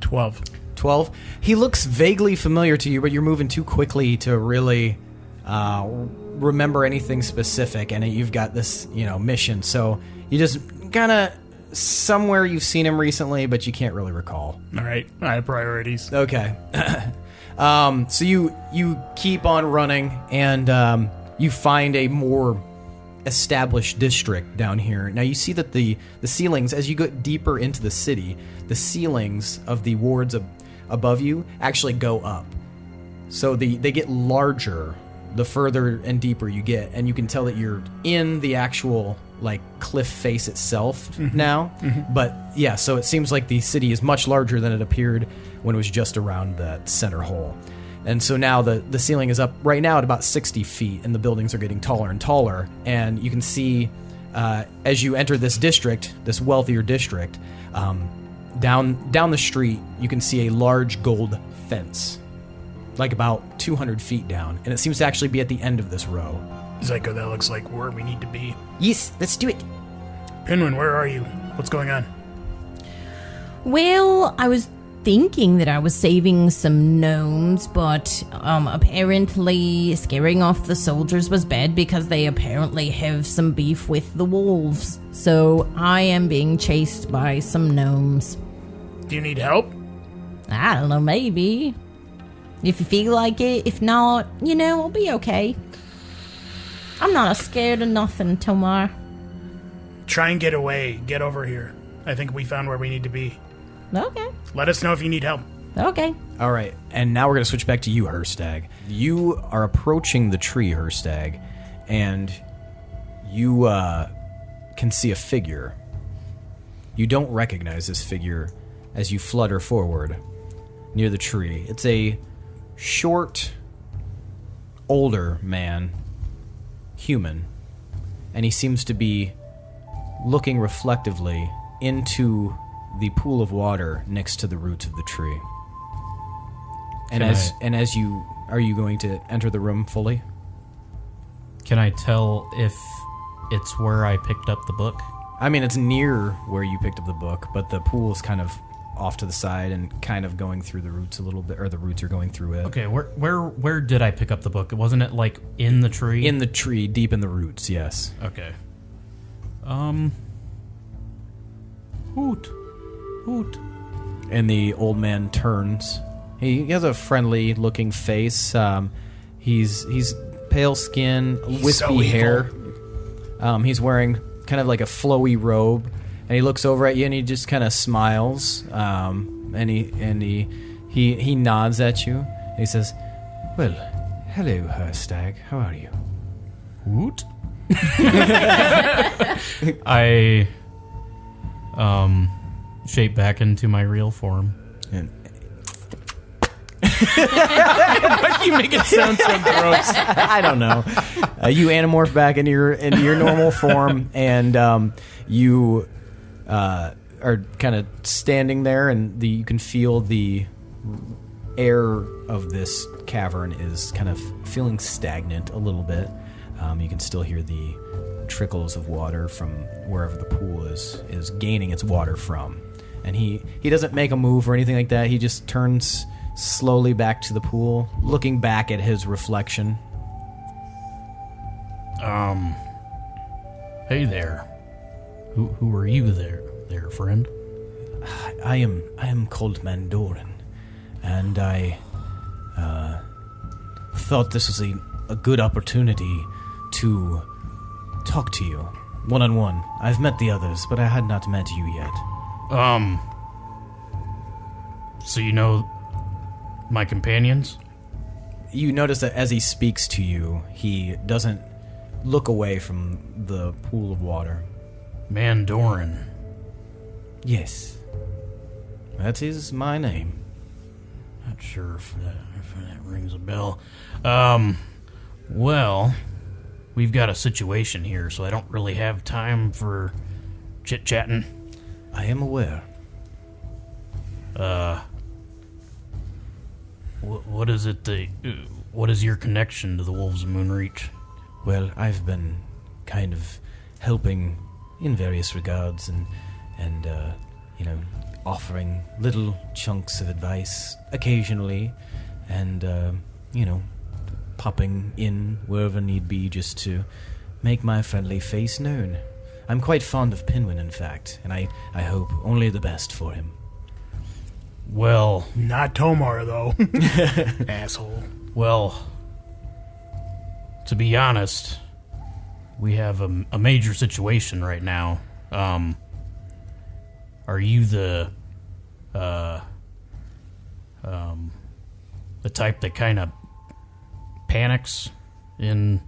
12. 12. He looks vaguely familiar to you, but you're moving too quickly to really remember anything specific, and you've got this, mission. So you just kind of somewhere you've seen him recently, but you can't really recall. All right. I have priorities. Okay. So you keep on running, and you find a more established district down here. Now you see that the ceilings, as you get deeper into the city, the ceilings of the wards above you actually go up. So they get larger the further and deeper you get, and you can tell that you're in the actual cliff face itself now. But yeah, so it seems like the city is much larger than it appeared when it was just around that center hole. And so now the ceiling is up right now at about 60 feet, and the buildings are getting taller and taller. And you can see as you enter this district, this wealthier district, down the street, you can see a large gold fence, like about 200 feet down, and it seems to actually be at the end of this row. Zyko, that looks like where we need to be. Yes, let's do it. Pinwin, where are you? What's going on? Well, I was thinking that I was saving some gnomes, but apparently scaring off the soldiers was bad because they apparently have some beef with the wolves. So I am being chased by some gnomes. Do you need help? I don't know, maybe. If you feel like it. If not, I'll be okay. I'm not scared of nothing, Tomar. Try and get away. Get over here. I think we found where we need to be. Okay. Let us know if you need help. Okay. All right, and now we're going to switch back to you, Hirstag. You are approaching the tree, Hirstag, and you can see a figure. You don't recognize this figure as you flutter forward near the tree. It's a short, older man, human, and he seems to be looking reflectively into the pool of water next to the roots of the tree. And as you are you going to enter the room fully? Can I tell if it's where I picked up the book? I mean, it's near where you picked up the book, but the pool is kind of off to the side and kind of going through the roots a little bit, or the roots are going through it. Okay, where did I pick up the book? Wasn't it like in the tree? In the tree, deep in the roots, yes. Okay. Hoot. And the old man turns. He has a friendly looking face. He's pale skin, wispy so hair. He's wearing kind of like a flowy robe, and he looks over at you and he just kind of smiles. And he nods at you. And he says, "Well, hello, Hirstag. How are you?" Hoot. I shape back into my real form. And You make it sound so gross. I don't know. You anamorph back into your normal form, and you are kind of standing there, and you can feel the air of this cavern is kind of feeling stagnant a little bit. You can still hear the trickles of water from wherever the pool is gaining its water from. And he doesn't make a move or anything like that. He just turns slowly back to the pool, looking back at his reflection. Hey there. Who are you there, friend? I am called Mandorin, and I thought this was a good opportunity to talk to you one-on-one. I've met the others, but I had not met you yet. So you know my companions? You notice that as he speaks to you, he doesn't look away from the pool of water. Mandorin. Yes. That is my name. Not sure if that rings a bell. Well, we've got a situation here, so I don't really have time for chit-chatting. I am aware. What is it what is your connection to the Wolves of Moonreach? Well, I've been kind of helping in various regards and offering little chunks of advice occasionally and, popping in wherever need be just to make my friendly face known. I'm quite fond of Pinwin, in fact, and I hope only the best for him. Well... Not Tomar, though. Asshole. Well, to be honest, we have a major situation right now. Are you the type that kind of panics in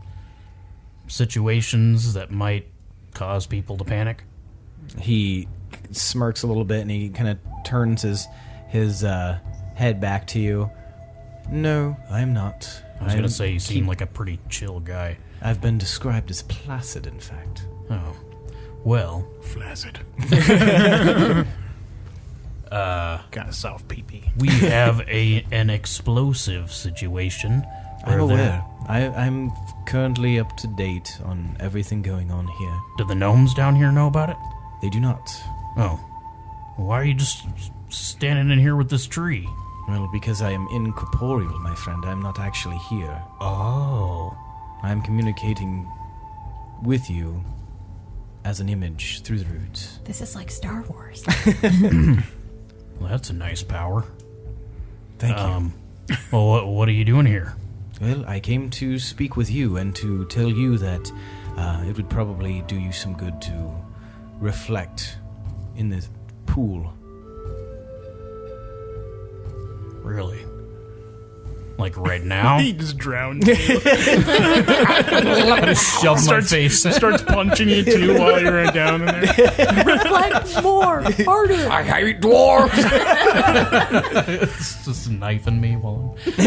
situations that might cause people to panic? He smirks a little bit and he kind of turns his head back to you. No, I'm not. I was going to say you seem like a pretty chill guy. I've been described as placid, in fact. Oh. Well. Flaccid. Got a soft pee-pee. We have an explosive situation. I'm aware. I'm currently up to date on everything going on here. Do the gnomes down here know about it? They do not. Oh. Why are you just standing in here with this tree? Well, because I am incorporeal, my friend. I'm not actually here. Oh. I'm communicating with you as an image through the roots. This is like Star Wars. Well, that's a nice power. Thank you. Well, what are you doing here? Well, I came to speak with you and to tell you that it would probably do you some good to reflect in the pool. Really? Like right now? He just drowned you. Shove my face. Starts punching you too while you're down in there. Reflect more, harder. I hate dwarves! It's just knifing me while He's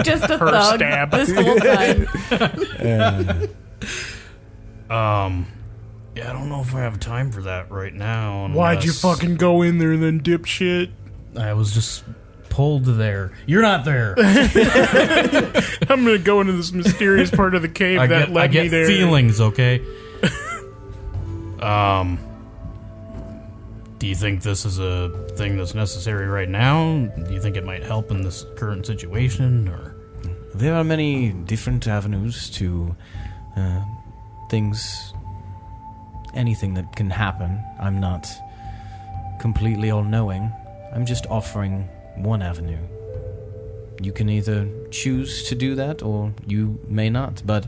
just a thug stab. this whole time. Yeah, I don't know if I have time for that right now. Why'd you fucking go in there then, dipshit? I was just pulled there. You're not there. I'm gonna go into this mysterious part of the cave that led I get me there. feelings, okay? Do you think this is a thing that's necessary right now? Do you think it might help in this current situation, or? There are many different avenues to things, anything that can happen. I'm not completely all-knowing. I'm just offering one avenue. You can either choose to do that, or you may not, but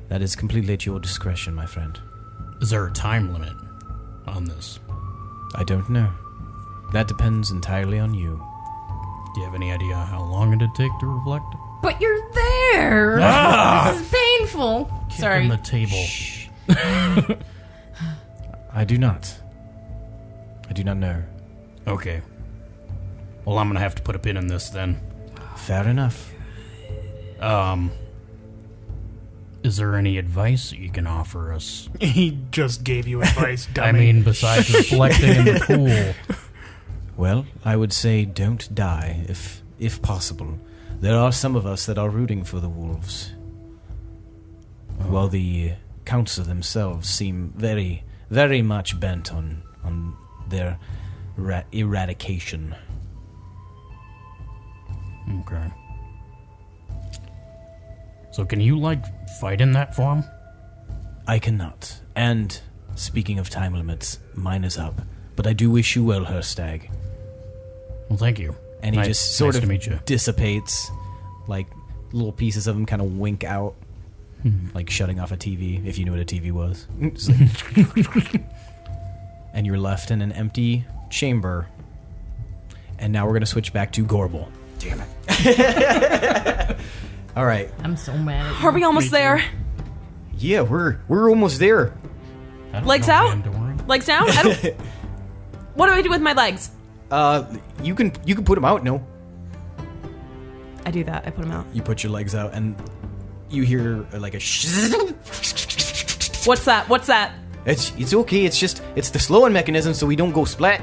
that is completely at your discretion, my friend. Is there a time limit on this? I don't know. That depends entirely on you. Do you have any idea how long it'd take to reflect? But you're there. This is painful. Sorry. On the table. I do not. I do not know. Okay. Well, I'm gonna have to put a pin in this then. Fair enough. Is there any advice that you can offer us? He just gave you advice, dummy. I mean, besides reflecting in the pool. Well, I would say don't die, if possible. There are some of us that are rooting for the wolves. While the council themselves seem very, very much bent on their eradication. Okay. So can you, fight in that form? I cannot. And, speaking of time limits, mine is up. But I do wish you well, Hirstag. Well, thank you. And he just sort of to meet you. dissipates, little pieces of him kind of wink out, like shutting off a TV, if you knew what a TV was. And you're left in an empty chamber. And now we're going to switch back to Gorbel. Damn it. All right. I'm so mad at you. Are we almost there? Yeah, we're almost there. Legs out? Legs down? What do I do with my legs? You can put them out, no? I do that. I put them out. You put your legs out, and you hear like a What's that? What's that? It's okay. It's the slowing mechanism, so we don't go splat.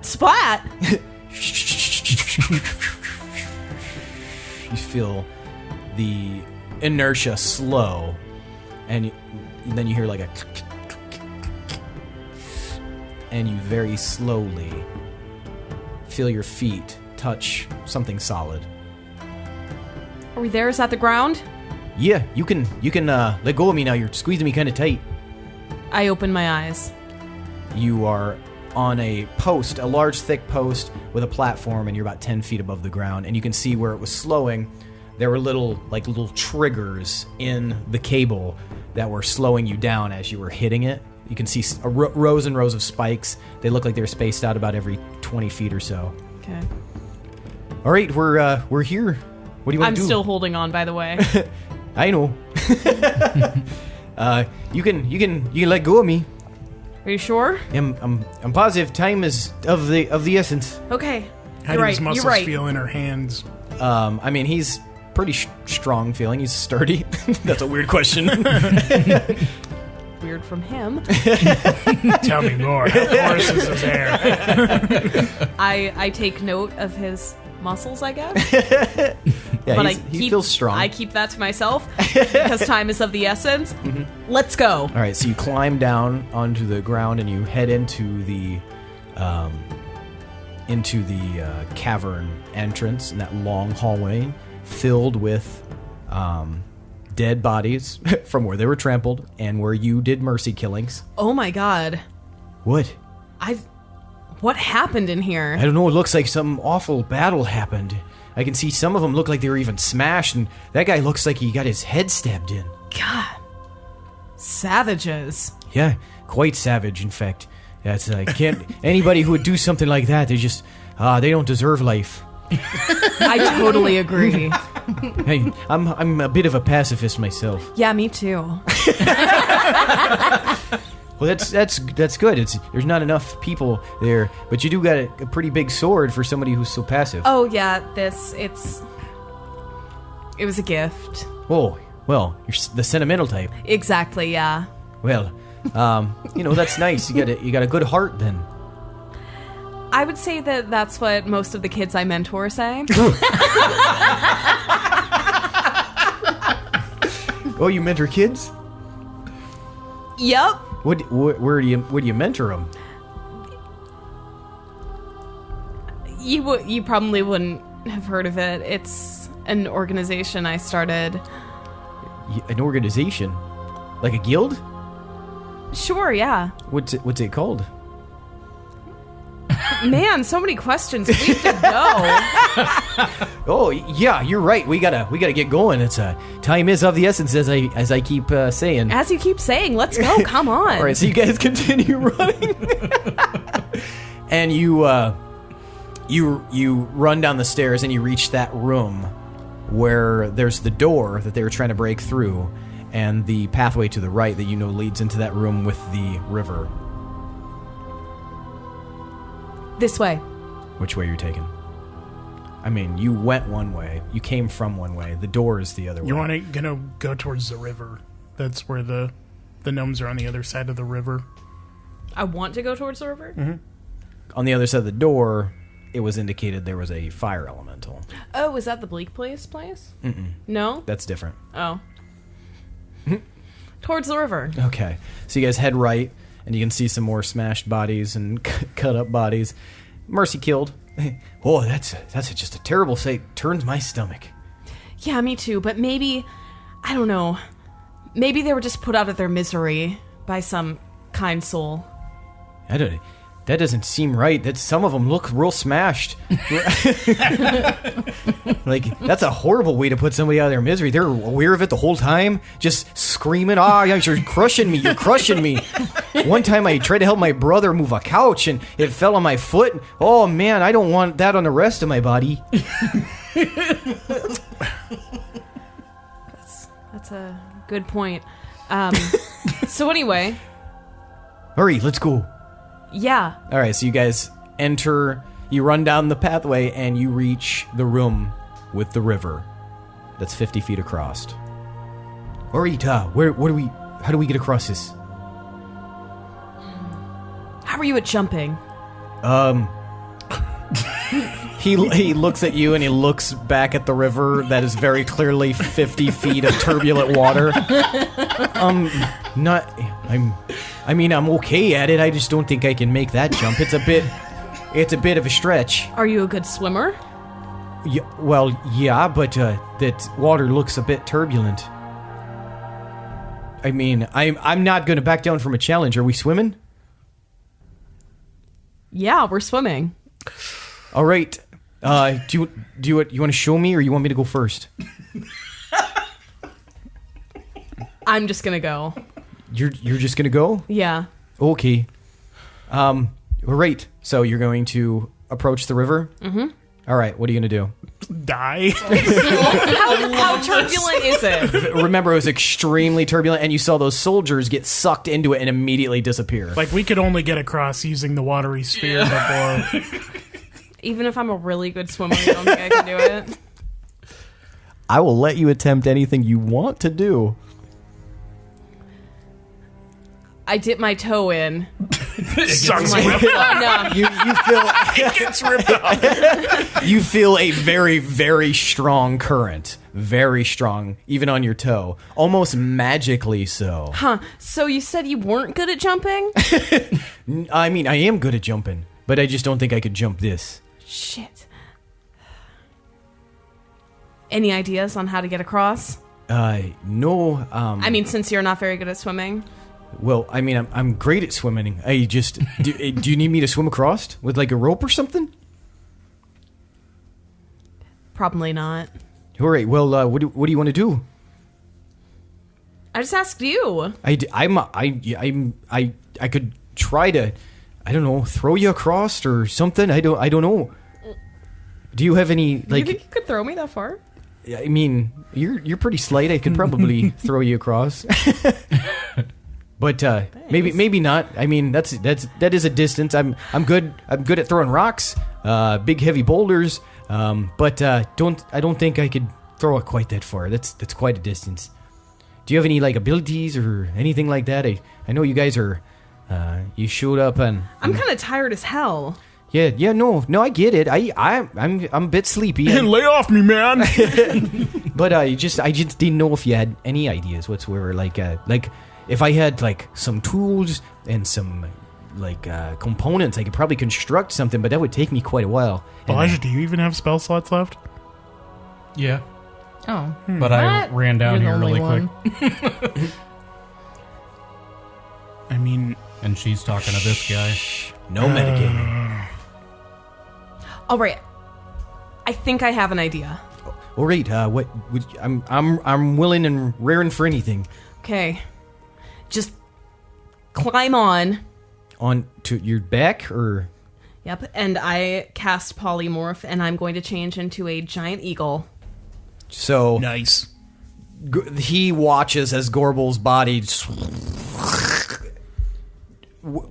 Splat? You feel the inertia slow, and then you hear like a and you very slowly feel your feet touch something solid. Are we there? Is that the ground? Yeah, you can let go of me now. You're squeezing me kind of tight. I open my eyes. You are on a post, a large, thick post with a platform, and you're about 10 feet above the ground, and you can see where it was slowing. There were little triggers in the cable that were slowing you down as you were hitting it. You can see rows and rows of spikes. They look like they're spaced out about every 20 feet or so. Okay. All right, we're here. What do you want to do? I'm still holding on, by the way. I know. You can let go of me. Are you sure? I'm positive time is of the essence. Okay. How do his muscles feel in her hands? I mean, he's pretty strong feeling. He's sturdy. That's a weird question. Weird from him. Tell me more. Horses is there. I take note of his muscles, I guess. Yeah, but he feels strong. I keep that to myself because time is of the essence. Mm-hmm. Let's go. All right, so you climb down onto the ground and you head into the cavern entrance in that long hallway filled with dead bodies from where they were trampled and where you did mercy killings. Oh my god. What? What happened in here? I don't know. It looks like some awful battle happened. I can see some of them look like they were even smashed, and that guy looks like he got his head stabbed in. God. Savages. Yeah, quite savage, in fact. That's can't anybody who would do something like that, they just they don't deserve life. I totally agree. Hey, I'm a bit of a pacifist myself. Yeah, me too. Well, that's good. There's not enough people there, but you do got a pretty big sword for somebody who's so passive. Oh yeah, it was a gift. Oh, well, you're the sentimental type. Exactly, yeah. Well, that's nice. You got a good heart then. I would say that's what most of the kids I mentor say. Oh, you mentor kids? Yep. Where do you mentor them? You probably wouldn't have heard of it. It's an organization I started. An organization? Like a guild? Sure, yeah. What's it called? Man, so many questions. We have to go. Oh yeah, you're right. We gotta get going. It's time is of the essence, as I keep saying. As you keep saying, let's go. Come on. All right, so you guys continue running, and you run down the stairs and you reach that room where there's the door that they were trying to break through, and the pathway to the right that leads into that room with the river. This way. Which way you're taking? I mean, you went one way. You came from one way. The door is the other way. You're gonna go towards the river. That's where the gnomes are on the other side of the river. I want to go towards the river? Mm-hmm. On the other side of the door, it was indicated there was a fire elemental. Oh, is that the Bleak place? Mm-mm. No? That's different. Oh. Towards the river. Okay. So you guys head right, and you can see some more smashed bodies and cut up bodies. Mercy killed. Oh, that's just a terrible sight. Turns my stomach. Yeah, me too. But maybe, I don't know. Maybe they were just put out of their misery by some kind soul. That doesn't seem right. That some of them look real smashed. Like, that's a horrible way to put somebody out of their misery. They're aware of it the whole time, just screaming, you're crushing me, you're crushing me. One time I tried to help my brother move a couch, and it fell on my foot. Oh, man, I don't want that on the rest of my body. That's a good point. So anyway. Hurry, let's go. Yeah. All right, so you guys enter, you run down the pathway, and you reach the room with the river that's 50 feet across. Orita, how do we get across this? How are you at jumping? He looks at you and he looks back at the river that is very clearly 50 feet of turbulent water. I'm okay at it. I just don't think I can make that jump. It's a bit of a stretch. Are you a good swimmer? Yeah, but that water looks a bit turbulent. I mean, I'm not going to back down from a challenge. Are we swimming? Yeah, we're swimming. All right. Do you want to show me, or you want me to go first? I'm just gonna go. You're just gonna go? Yeah. Okay. All right. So you're going to approach the river? Mm-hmm. All right. What are you gonna do? Die. How turbulent is it? Remember, it was extremely turbulent, and you saw those soldiers get sucked into it and immediately disappear. Like, we could only get across using the watery sphere before. Even if I'm a really good swimmer, you don't think I can do it? I will let you attempt anything you want to do. I dip my toe in. Sucks ripped Oh, no. You feel It gets ripped off. you feel a very, very strong current. Very strong, even on your toe. Almost magically so. Huh. So you said you weren't good at jumping? I mean, I am good at jumping, but I just don't think I could jump this. Shit. Any ideas on how to get across? No. I mean, since you're not very good at swimming. Well, I mean, I'm great at swimming. I just... do you need me to swim across with, like, a rope or something? Probably not. All right, well, what do you want to do? I just asked you. I could try to, I don't know, throw you across or something. I don't know. Do you have any, like... You think you could throw me that far? I mean, you're pretty slight. I could probably throw you across. But maybe not. I mean, that is a distance. I'm good at throwing rocks, big heavy boulders. But I don't think I could throw it quite that far. That's quite a distance. Do you have any, like, abilities or anything like that? I know you guys are you showed up and I'm kind of tired as hell. Yeah, no, I get it. I'm a bit sleepy. And lay off me, man. But I just didn't know if you had any ideas whatsoever. Like if I had, like, some tools and some components. I could probably construct something, but that would take me quite a while. And, Elijah, do you even have spell slots left? Yeah. Oh. But I ran down You're the here really only quick. I mean... And she's talking to this guy. no metagaming. All right. I think I have an idea. All right, what? I'm willing and raring for anything. Okay. Just climb on. On to your back, or Yep. And I cast polymorph, and I'm going to change into a giant eagle. so Nice. he watches as Gorbel's body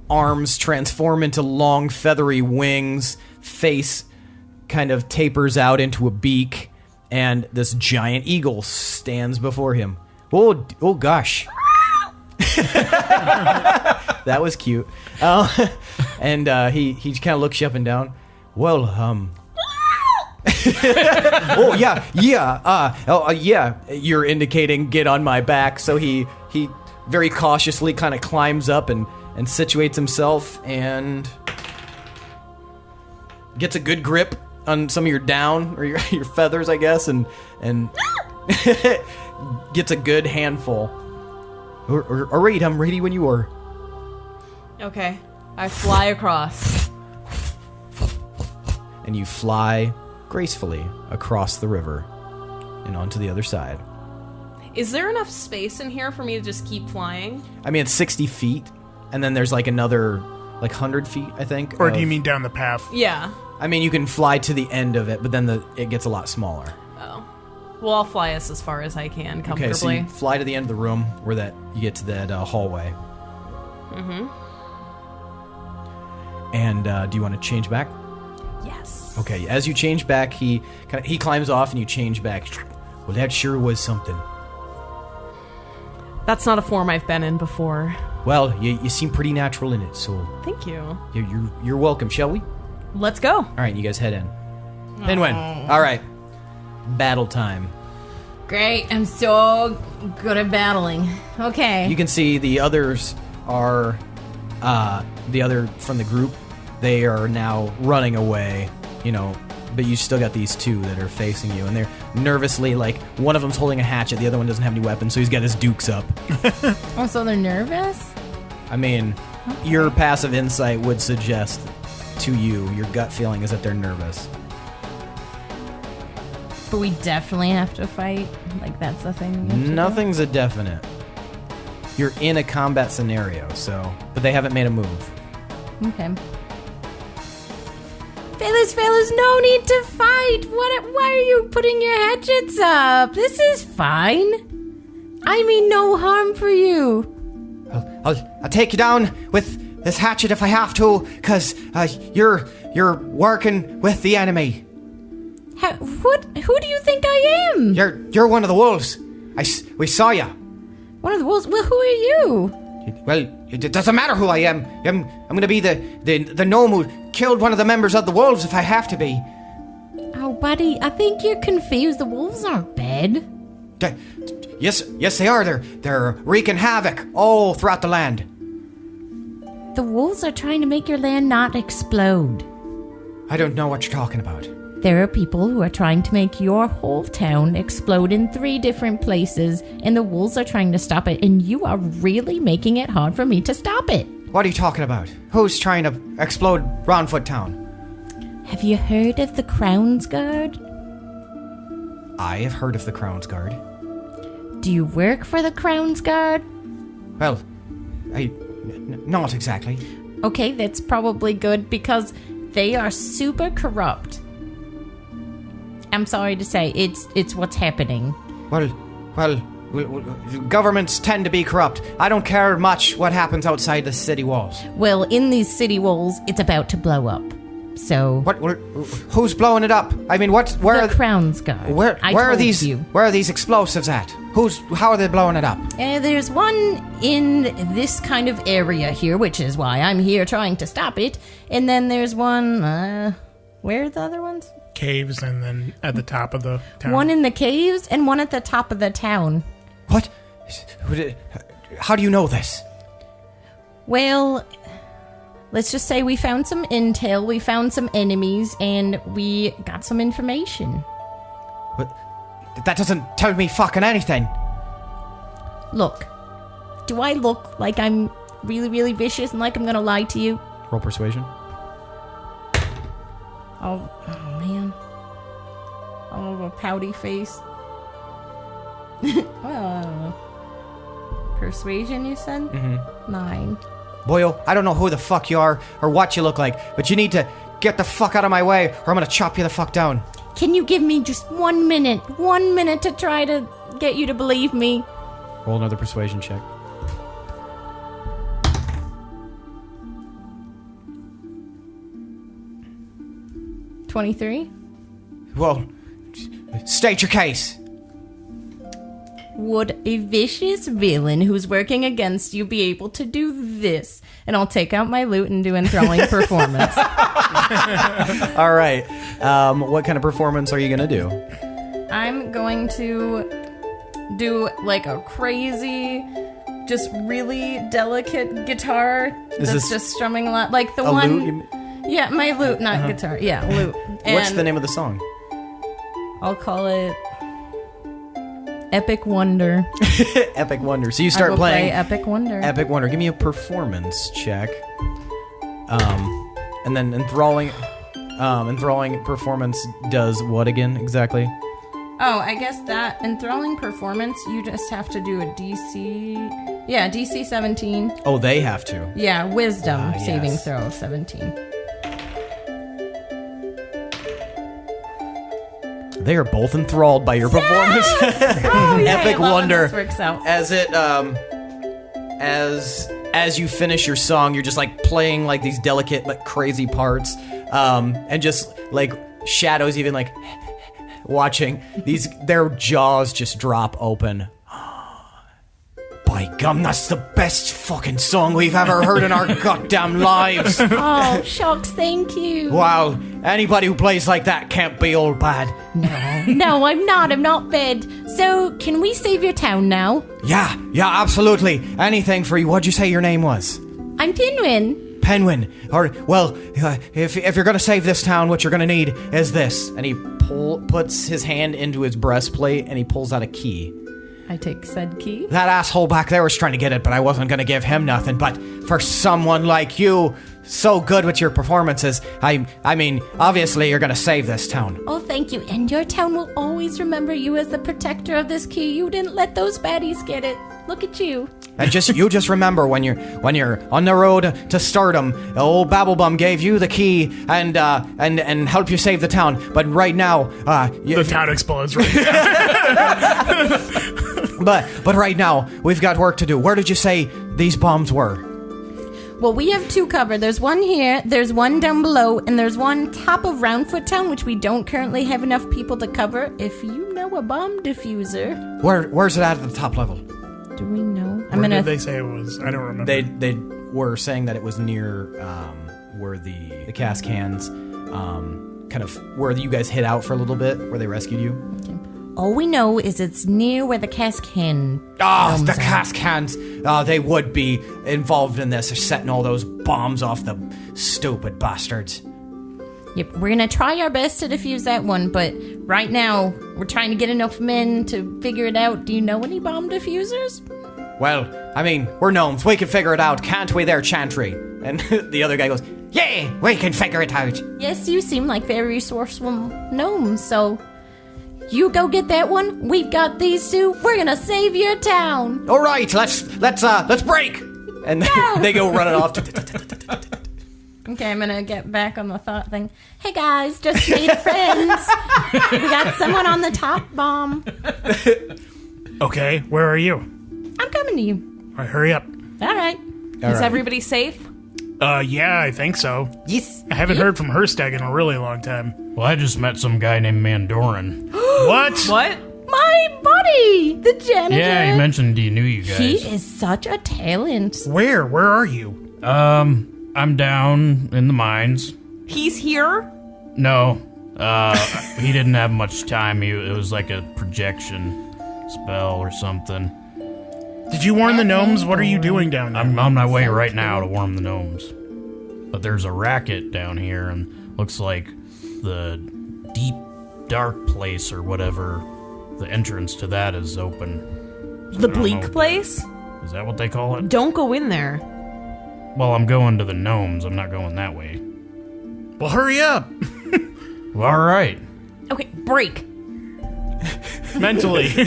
arms transform into long feathery wings, face kind of tapers out into a beak, and this giant eagle stands before him. Oh gosh. That was cute. And he kind of looks you up and down. Well, oh yeah. You're indicating get on my back. So he very cautiously kind of climbs up and situates himself and gets a good grip on some of your down or your feathers, I guess, and gets a good handful. All right, I'm ready when you are. Okay. I fly across. And you fly gracefully across the river and onto the other side. Is there enough space in here for me to just keep flying? I mean, it's 60 feet, and then there's like another 100 feet, I think. Or do you mean down the path? Yeah. I mean, you can fly to the end of it, but then it gets a lot smaller. Oh. Well, I'll fly us as far as I can comfortably. Okay, so you fly to the end of the room where you get to that hallway. Mm-hmm. And do you want to change back? Yes. Okay, as you change back, he climbs off and you change back. Well, that sure was something. That's not a form I've been in before. Well, you seem pretty natural in it, so Thank you. you're welcome, shall we? Let's go. All right, you guys head in. Pinwin. All right. Battle time. Great. I'm so good at battling. Okay. You can see the others are the other from the group. They are now running away, but you still got these two that are facing you, and they're nervously, one of them's holding a hatchet, the other one doesn't have any weapons, so he's got his dukes up. Oh, so they're nervous? I mean, your passive insight would suggest to you, your gut feeling is that they're nervous. But we definitely have to fight? That's the thing? we have to do? Nothing's a definite. You're in a combat scenario, but they haven't made a move. Okay. Fellas, no need to fight. Why are you putting your hatchets up? This is fine. I mean no harm for you. I'll take you down with this hatchet if I have to, because you're working with the enemy. Who do you think I am? You're one of the wolves. We saw you. One of the wolves? Well, who are you? Well, it doesn't matter who I am. I'm going to be the gnome who killed one of the members of the wolves if I have to be. Oh, buddy, I think you're confused. The wolves aren't bad. Yes, they are. They're wreaking havoc all throughout the land. The wolves are trying to make your land not explode. I don't know what you're talking about. There are people who are trying to make your whole town explode in 3 different places, and the wolves are trying to stop it, and you are really making it hard for me to stop it. What are you talking about? Who's trying to explode Roundfoottown? Have you heard of the Crown's Guard? I have heard of the Crown's Guard. Do you work for the Crown's Guard? Well, not exactly. Okay, that's probably good because they are super corrupt. I'm sorry to say, it's what's happening. Well, governments tend to be corrupt. I don't care much what happens outside the city walls. Well, in these city walls, it's about to blow up. So Who's blowing it up? I mean, where the Crown's Guard. Where are these explosives at? How are they blowing it up? There's one in this kind of area here, which is why I'm here trying to stop it. And then there's one. Where are the other ones? Caves, and then at the top of the town. One in the caves and one at the top of the town. What? How do you know this? Well, let's just say we found some intel, we found some enemies, and we got some information. What? That doesn't tell me fucking anything. Look, do I look like I'm really, really vicious and like I'm gonna lie to you? Roll persuasion. Oh man. Oh, a pouty face. Well, I don't know. Persuasion, you said? Mm-hmm. 9. Boyo, I don't know who the fuck you are or what you look like, but you need to get the fuck out of my way or I'm gonna chop you the fuck down. Can you give me just 1 minute? 1 minute to try to get you to believe me? Roll another persuasion check. $23. Well, state your case. Would a vicious villain who's working against you be able to do this? And I'll take out my loot and do enthralling performance. All right. What kind of performance are you going to do? I'm going to do like a crazy, just really delicate guitar that's just strumming a lot. Like the one... Lute? Yeah, my lute, not guitar. Yeah, lute. And What's the name of the song? I'll call it Epic Wonder. Epic Wonder. So you start playing play Epic Wonder. Epic Wonder. Give me a performance check. And then enthralling performance does what again exactly? Oh, I guess that enthralling performance, you just have to do a DC. Yeah, DC 17. Oh, they have to. Yeah, wisdom saving yes. throw of 17. They are both enthralled by your performance. Oh, yeah, Epic I love Wonder. when this works out. As it as you finish your song, you're just like playing like these delicate but crazy parts, and just like shadows, even like watching their jaws just drop open. By gum, that's the best fucking song we've ever heard in our goddamn lives. Oh, shucks, thank you. Wow, anybody who plays like that can't be all bad. No, I'm not. I'm not bad. So, can we save your town now? Yeah, absolutely. Anything for you. What'd you say your name was? I'm Pinwin. Pinwin. Or, well, if you're gonna save this town, what you're gonna need is this. And he puts his hand into his breastplate and he pulls out a key. I take said key. That asshole back there was trying to get it, but I wasn't gonna give him nothing. But for someone like you, so good with your performances, I mean, obviously you're gonna save this town. Oh, thank you. And your town will always remember you as the protector of this key. You didn't let those baddies get it. Look at you. And you just remember when you're on the road to stardom, old Babblebum gave you the key and helped you save the town. But right now, the town explodes right now. But right now, we've got work to do. Where did you say these bombs were? Well, we have two covered. There's one here, there's one down below, and there's one top of Roundfoottown, which we don't currently have enough people to cover. If you know a bomb diffuser. Where's it at the top level? Do we know? Where did they say it was? I don't remember. They were saying that it was near where the cask hands, kind of where you guys hid out for a little bit, where they rescued you. Okay. All we know is it's near where the cask hand. Oh, the cask hands! They would be involved in this. They're setting all those bombs off, the stupid bastards. Yep, we're gonna try our best to defuse that one, but right now we're trying to get enough men to figure it out. Do you know any bomb diffusers? Well, I mean, we're gnomes. We can figure it out, can't we there, Chantry? And the other guy goes, yeah, we can figure it out. Yes, you seem like very resourceful gnomes, so you go get that one. We've got these two. We're gonna save your town. All right, let's break. And they go running off. Okay, I'm gonna get back on the thought thing. Hey guys, just made friends. We got someone on the top bomb. Okay, where are you? I'm coming to you. All right, hurry up. All right. Is everybody safe? Yeah, I think so. Yes. I haven't heard from Hirstag in a really long time. Well, I just met some guy named Mandoran. What? What? My buddy, the janitor. Yeah, he mentioned he knew you guys. He is such a talent. Where? Where are you? I'm down in the mines. He's here? No, he didn't have much time. It was like a projection spell or something. Did you warn the gnomes? What are you doing down there? I'm on my way right now to warm the gnomes. But there's a racket down here, and looks like the deep, dark place or whatever, the entrance to that is open. So The bleak place? Is that what they call it? Don't go in there. Well, I'm going to the gnomes. I'm not going that way. Well, hurry up! Well, all right. Okay, break. Mentally. So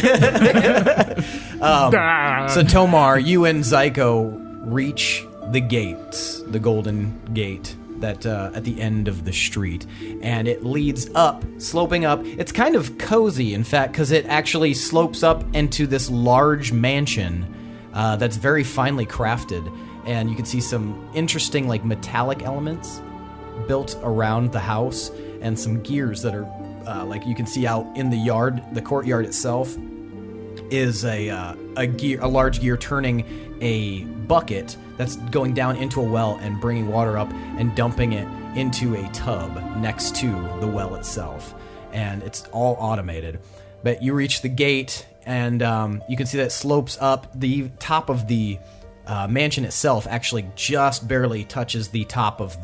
Tomar, you and Zyko reach the gates, the golden gate that at the end of the street, and it leads up, sloping up. It's kind of cozy, in fact, because it actually slopes up into this large mansion that's very finely crafted, and you can see some interesting, like, metallic elements built around the house, and some gears that are, like, you can see out in the yard. The courtyard itself is a large gear turning a bucket that's going down into a well and bringing water up and dumping it into a tub next to the well itself. And it's all automated. But you reach the gate, and you can see that it slopes up. The top of the mansion itself actually just barely touches the top of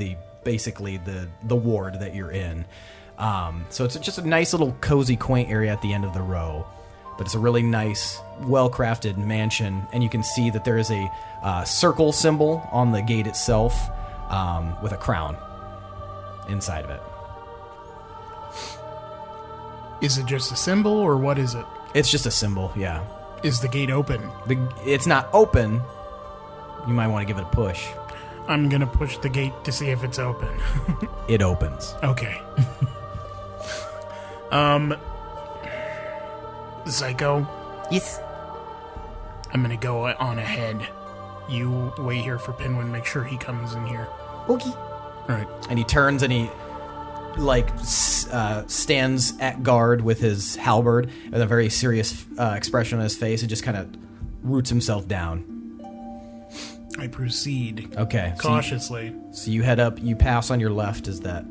basically the ward that you're in. So it's just a nice little cozy, quaint area at the end of the row. But it's a really nice, well-crafted mansion, and you can see that there is a circle symbol on the gate itself with a crown inside of it. Is it just a symbol, or what is it? It's just a symbol, yeah. Is the gate open? It's not open. You might want to give it a push. I'm gonna push the gate to see if it's open. It opens. Okay. Zyko, Yes. I'm gonna go on ahead. You wait here for Pinwin, make sure he comes in here. Okay. Alright. And he turns and he, like, stands at guard with his halberd with a very serious expression on his face and just kind of roots himself down. I proceed. Okay. Cautiously. So you head up, you pass on your left is that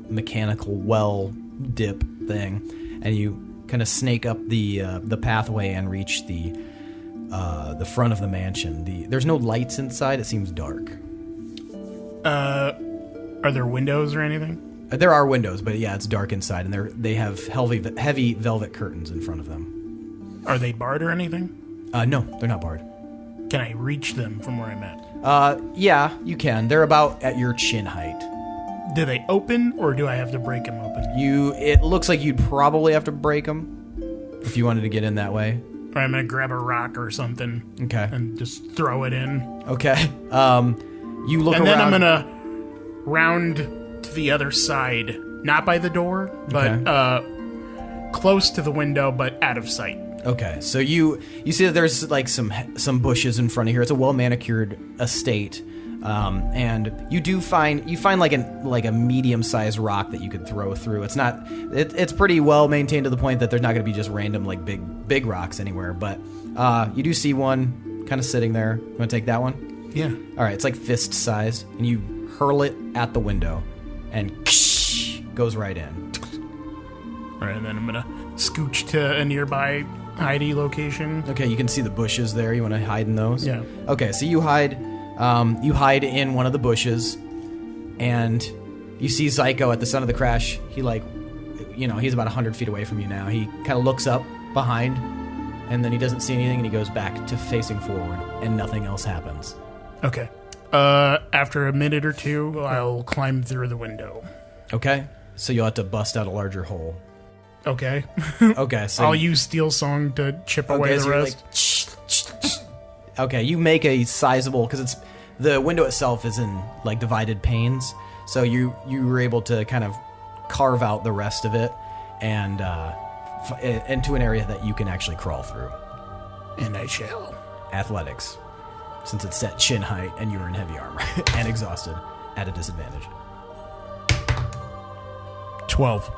mechanical well dip thing, and you kind of snake up the pathway and reach the front of the mansion. There's no lights inside, it seems dark. Are there windows or anything? There are windows, but yeah, it's dark inside, and they have heavy velvet curtains in front of them. Are they barred or anything? No, they're not barred. Can I reach them from where I'm at? Yeah, you can. They're about at your chin height. Do they open, or do I have to break them open? It looks like you'd probably have to break them if you wanted to get in that way. Or I'm gonna grab a rock or something. Okay. And just throw it in. Okay. You look and around. then I'm gonna round to the other side, not by the door, but close to the window, but out of sight. Okay, so you see that there's like some bushes in front of here. It's a well manicured estate, and you find like a medium sized rock that you could throw through. It's pretty well maintained to the point that there's not going to be just random like big rocks anywhere. But you do see one kind of sitting there. You want to take that one? Yeah. All right, it's like fist size, and you hurl it at the window, and goes right in. All right, and then I'm gonna scooch to a nearby hidey location. Okay, you can see the bushes there. You want to hide in those? Yeah. Okay, so you hide in one of the bushes, and you see Zyko at the center of the crash. He he's about 100 feet away from you now. He kind of looks up behind, and then he doesn't see anything, and he goes back to facing forward, and nothing else happens. Okay. After a minute or two, I'll climb through the window. Okay, so you'll have to bust out a larger hole. Okay. Okay, so I'll use Steel Song to chip away the so rest. Okay, you make a sizable, because the window itself is in like divided panes, so you were able to kind of carve out the rest of it and into an area that you can actually crawl through. And I shall. Athletics, since it's set chin height and you're in heavy armor and exhausted at a disadvantage. 12.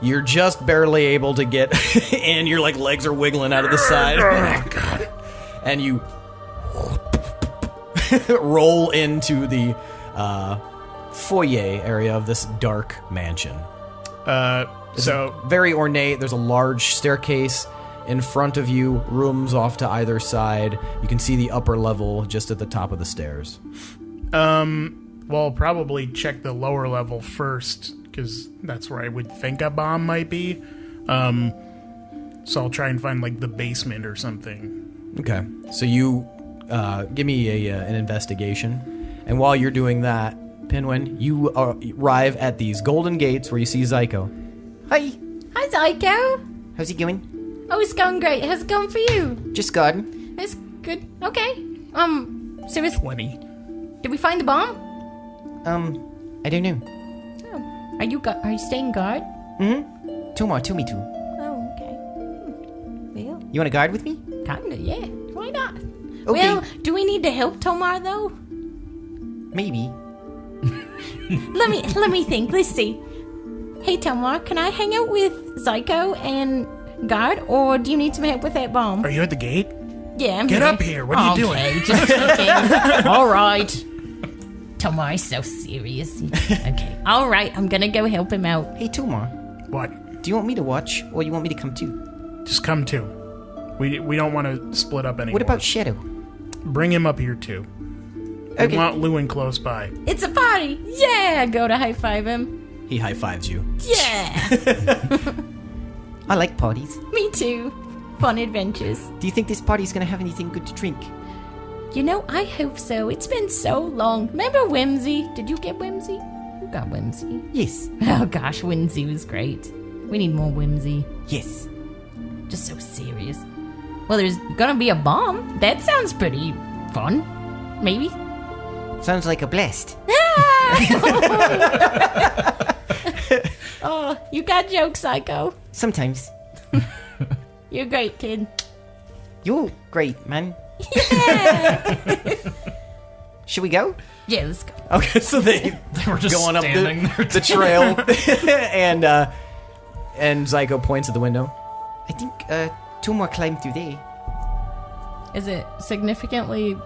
You're just barely able to get in. Your like legs are wiggling out of the side. Oh, God. And you roll into the foyer area of this dark mansion. So Very ornate. There's a large staircase in front of you, rooms off to either side. You can see the upper level just at the top of the stairs. Well, I'll probably check the lower level first, because that's where I would think a bomb might be. So I'll try and find, like, the basement or something. Okay. So you give me an investigation. And while you're doing that, Pinwin, you arrive at these golden gates where you see Zyko. Hi. Hi, Zyko. How's he going? Oh, it's going great. How's it going for you? Just garden. It's good. Okay. So it's... 20. Did we find the bomb? I don't know. Oh. Are you staying guard? Mm-hmm. Tomar, tell me to. Oh, okay. Well, You want to guard with me? kinda, yeah. Why not? Okay. Well, do we need to help Tomar, though? Maybe. Let me think. Let's see. Hey, Tomar, can I hang out with Zyko and guard, or do you need some help with that bomb? Are you at the gate? Yeah, I'm Get here. up here. What are you doing? Okay, just joking. All right. Tomar's so serious. Okay. All right, I'm gonna go help him out. Hey, Tomar. What? Do you want me to watch, or you want me to come too? Just come too. We don't want to split up anymore. What about Shadow? Bring him up here too. Okay. We want Lewin close by. It's a party. Yeah, go to high five him. He high fives you. Yeah. I like parties. Me too. Fun adventures. Do you think this party's gonna have anything good to drink? You know, I hope so. It's been so long. Remember Whimsy? Did you get Whimsy? You got Whimsy. Yes. Oh gosh, Whimsy was great. We need more Whimsy. Yes. Just so serious. Well, there's gonna be a bomb. That sounds pretty fun. Maybe. Sounds like a blast. Oh, you got jokes, Psycho. Sometimes. You're great, kid. You're great, man. Yeah. Should we go? Yeah, let's go. Okay, so they were just going up standing there the trail, and Zyko points at the window. I think two more climb through there. Is it significantly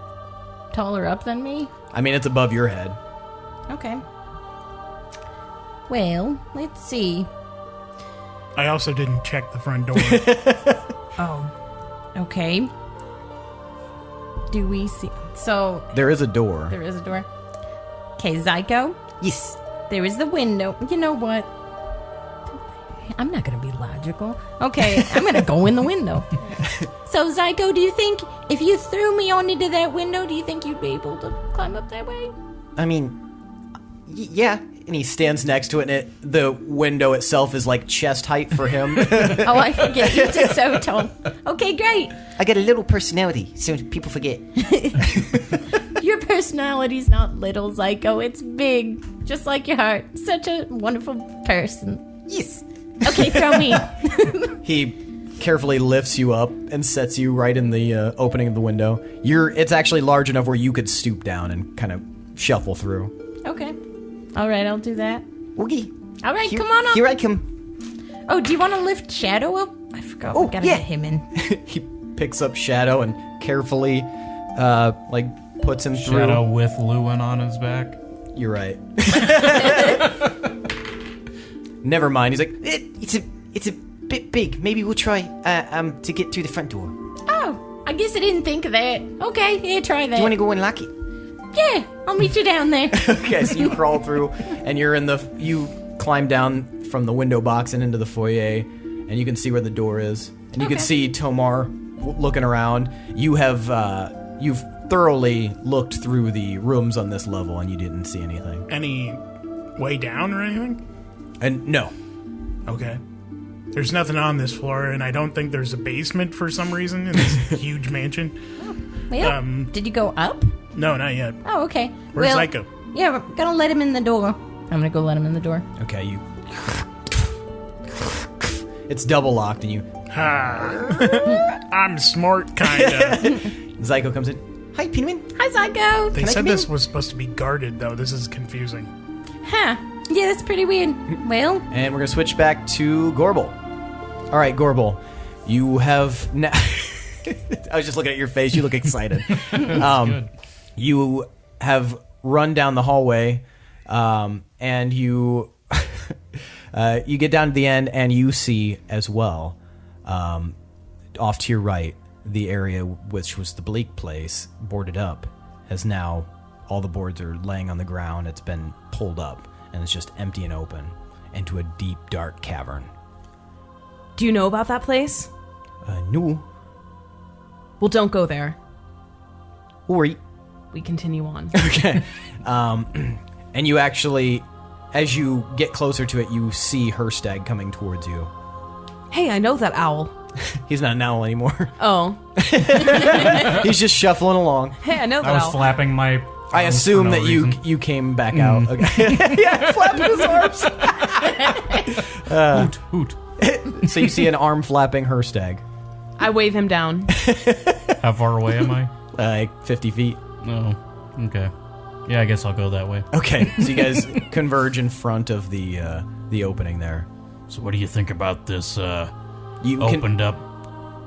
taller up than me? I mean, it's above your head. Okay. Well, let's see. I also didn't check the front door. Oh. Okay. Do we see... So... There is a door. There is a door. Okay, Zyko. Yes. There is the window. You know what? I'm not going to be logical. Okay, I'm going to go in the window. So, Zyko, do you think if you threw me onto that window, do you think you'd be able to climb up that way? I mean, yeah. And he stands next to it, and the window itself is like chest height for him. Oh, I forget. You're just so tall. Okay, great. I got a little personality, so people forget. Your personality's not little, Zyko. It's big, just like your heart. Such a wonderful person. Yes. Okay, throw me. He carefully lifts you up and sets you right in the opening of the window. It's actually large enough where you could stoop down and kind of shuffle through. Okay. All right, I'll do that. Okay. All right, come on up. Here I come. Oh, do you want to lift Shadow up? I forgot. Oh, we gotta yeah. get him in. He picks up Shadow and carefully, puts him through. Shadow with Lewin on his back. You're right. Never mind. He's like, it's a bit big. Maybe we'll try to get through the front door. Oh, I guess I didn't think of that. Okay, yeah, try that. Do you want to go and lock it? Yeah, I'll meet you down there. Okay, so you crawl through, and you climb down from the window box and into the foyer, and you can see where the door is, and you can see Tomar looking around. You have you've thoroughly looked through the rooms on this level, and you didn't see anything. Any way down or anything? And no. Okay. There's nothing on this floor, and I don't think there's a basement for some reason in this huge mansion. Well, did you go up? No, not yet. Oh, okay. Where's Zyko? Yeah, we're gonna let him in the door. I'm gonna go let him in the door. Okay, you. It's double locked, and you. Ha! I'm smart, kinda. Zyko comes in. Hi, Pinwin. Hi, Zyko. They Can I said come this in? was supposed to be guarded, though. This is confusing. Huh. Yeah, that's pretty weird. Well, And we're gonna switch back to Gorbel. All right, Gorbel, you have. I was just looking at your face. You look excited. Good. You have run down the hallway, and you you get down to the end, and you see as well, off to your right, the area which was the bleak place, boarded up, has now All the boards are laying on the ground. It's been pulled up, and it's just empty and open into a deep, dark cavern. Do you know about that place? No. Well, don't go there. Ori. We continue on. Okay. And you actually, as you get closer to it, you see Hirstag coming towards you. Hey, I know that owl. He's not an owl anymore. Oh. He's just shuffling along. Hey, I know that I was owl. flapping my. I assume that you came back out. Okay. Yeah, flapping his arms. Hoot. So you see an arm flapping Hirstag. I wave him down. How far away am I? Like 50 feet. Oh, okay. Yeah, I guess I'll go that way. Okay, so you guys converge in front of the opening there. So what do you think about this You opened up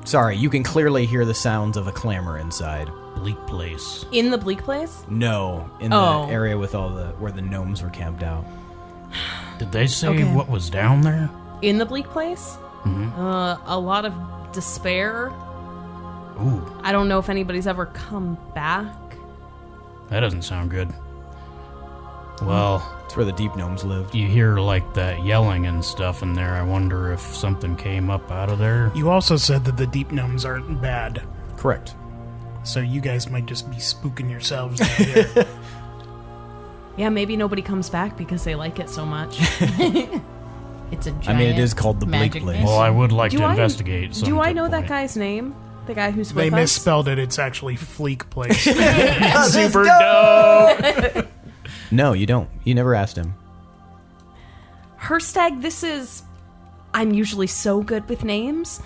Sorry, you can clearly hear the sounds of a clamor inside. bleak place? In the bleak place? No, in the area with where the gnomes were camped out. Did they say what was down there? In the bleak place? Mm-hmm. A lot of despair. Ooh, I don't know if anybody's ever come back. that doesn't sound good. Well, It's where the deep gnomes lived. you hear like that yelling and stuff in there. I wonder if something came up out of there. You also said that the deep gnomes aren't bad, Correct. so you guys might just be spooking yourselves down here. Yeah, maybe nobody comes back because they like it so much. It's a giant I mean, it is called the bleak magic place. mist. Well, I would like Do to I- investigate. Do I some know that point. guy's name? The guy who's They with us? misspelled it. It's actually Fleek Place. Super dope. No, you don't. You never asked him. Hirstag, this is... I'm usually so good with names.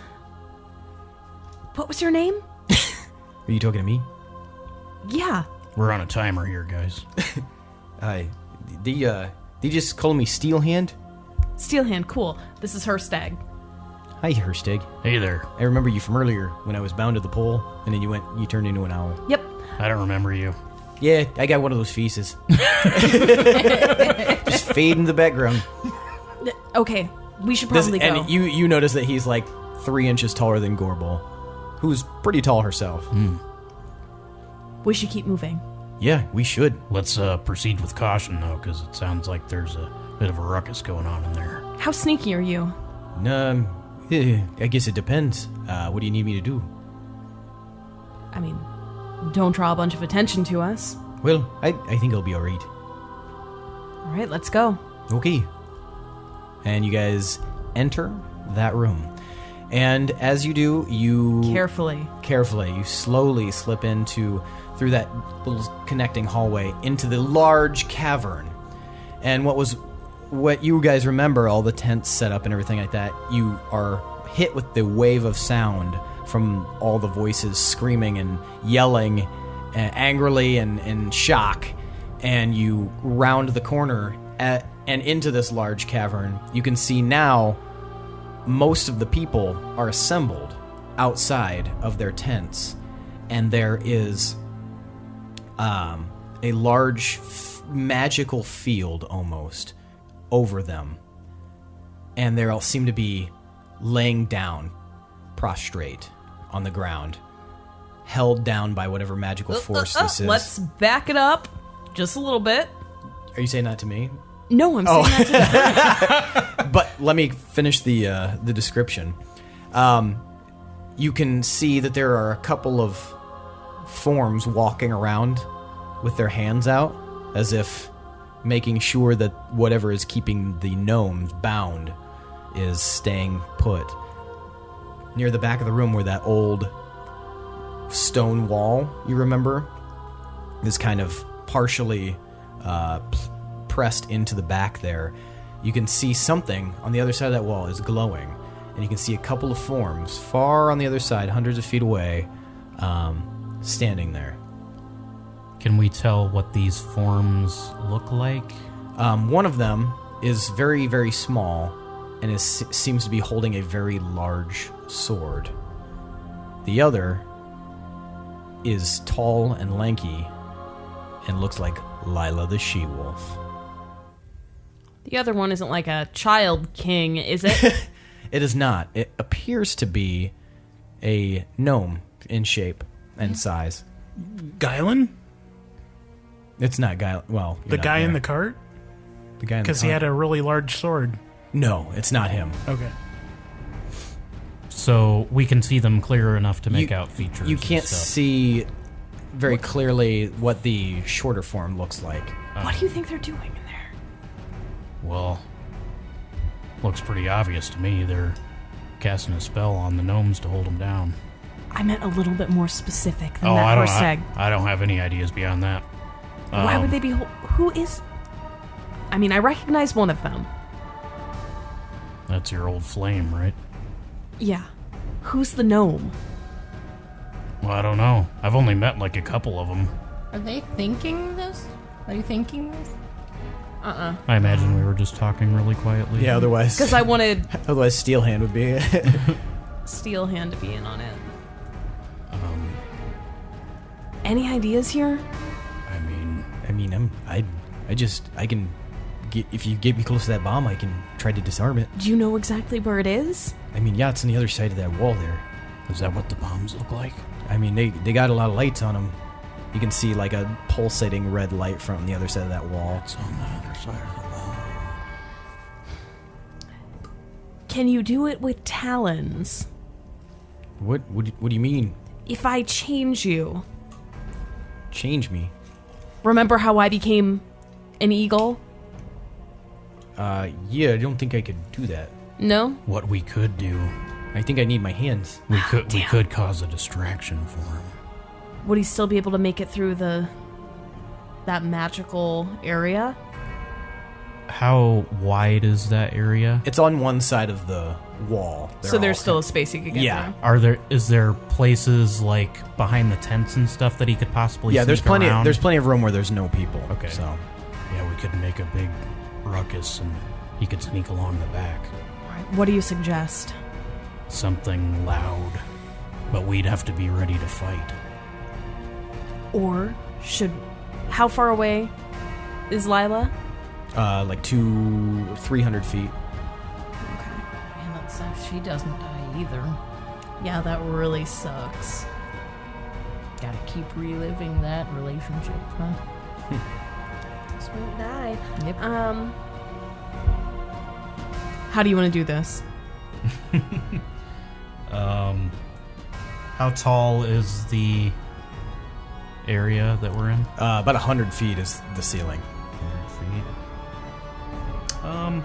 What was your name? Are you talking to me? Yeah. We're on a timer here, guys. Hi. Did you just call me Steelhand? Steelhand, cool. This is Hirstag. Hi, Hirstag. Hey there. I remember you from earlier when I was bound to the pole, and then you turned into an owl. Yep. I don't remember you. Yeah, I got one of those faces. Just fade in the background. Okay, we should probably go. And you notice that he's like 3 inches taller than Gorbel, who's pretty tall herself. We should keep moving. Yeah, we should. Let's proceed with caution, though, because it sounds like there's a bit of a ruckus going on in there. How sneaky are you? I guess it depends. What do you need me to do? I mean, don't draw a bunch of attention to us. Well, I think I'll be alright. All right, let's go. Okay. And you guys enter that room. And as you do, you... Carefully. You slowly slip through that little connecting hallway into the large cavern. And what you guys remember, all the tents set up and everything like that, you are hit with the wave of sound from all the voices screaming and yelling angrily and in shock. And you round the corner and into this large cavern. You can see now most of the people are assembled outside of their tents, and there is a large magical field almost over them, and they all seem to be laying down prostrate on the ground, held down by whatever magical force this is. Let's back it up just a little bit. Are you saying that to me? No, I'm saying that to But let me finish the description. You can see that there are a couple of forms walking around with their hands out, as if making sure that whatever is keeping the gnomes bound is staying put. Near the back of the room where that old stone wall, you remember, is kind of partially pressed into the back there. You can see something on the other side of that wall is glowing, and you can see a couple of forms far on the other side, hundreds of feet away, standing there. Can we tell what these forms look like? One of them is very, very small and seems to be holding a very large sword. The other is tall and lanky and looks like Lila the she-wolf. The other one isn't like a child king, is it? It is not. It appears to be a gnome in shape and size. Guylan? It's not guy. Well, The guy in the cart? the guy in the Because he had a really large sword. No, it's not him. Okay. So we can see them clear enough to make out features. You and can't stuff. see very clearly what the shorter form looks like. What do you think they're doing in there? Well, looks pretty obvious to me. They're casting a spell on the gnomes to hold them down. I meant a little bit more specific than Oh, that I don't. Hirstag. I don't have any ideas beyond that. Why would they be? Who is? I mean, I recognize one of them. That's your old flame, right? Yeah. Who's the gnome? Well, I don't know. I've only met like a couple of them. Are they thinking this? Are you thinking this? I imagine we were just talking really quietly. Yeah, otherwise, Because I wanted otherwise Steel Hand would be. Steel Hand to be in on it. Any ideas here? I mean, I can get, if you get me close to that bomb, I can try to disarm it. Do you know exactly where it is? I mean, yeah, it's on the other side of that wall there. is that what the bombs look like? I mean, they got a lot of lights on them. You can see like a pulsating red light from the other side of that wall. It's on the other side of the wall. Can you do it with talons? What do you mean? If I change you, Change me? remember how I became an eagle? Yeah, I don't think I could do that. No? What we could do, I think I need my hands. we could cause a distraction for him. Would he still be able to make it through that magical area? How wide is that area? It's on one side of the wall. So there's still a space he could get Yeah. through. Is there places like behind the tents and stuff that he could possibly? Yeah, there's sneak plenty. around? There's plenty of room where there's no people. Okay. So Yeah, we could make a big ruckus and he could sneak along the back. Right. What do you suggest? Something loud, but we'd have to be ready to fight. Or how far away is Lila? like 200-300 feet. Man, that sucks. She doesn't die either. Yeah, that really sucks. Gotta keep reliving that relationship, huh? Just won't die. Yep. How do you want to do this? How tall is the area that we're in? About 100 feet is the ceiling. 100 feet.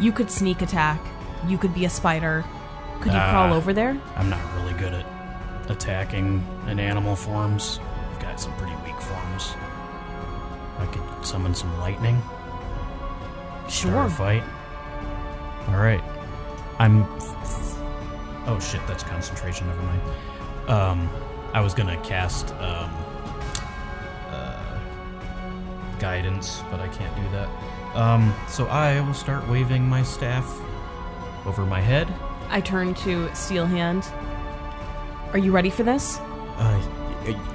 You could sneak attack. You could be a spider. Could you crawl over there? I'm not really good at attacking in animal forms. I've got some pretty weak forms. I could summon some lightning. Start a fight. All right. Oh shit, that's concentration. Never mind. I was gonna cast guidance, but I can't do that. So I will start waving my staff over my head. I turn to Steel Hand. Are you ready for this?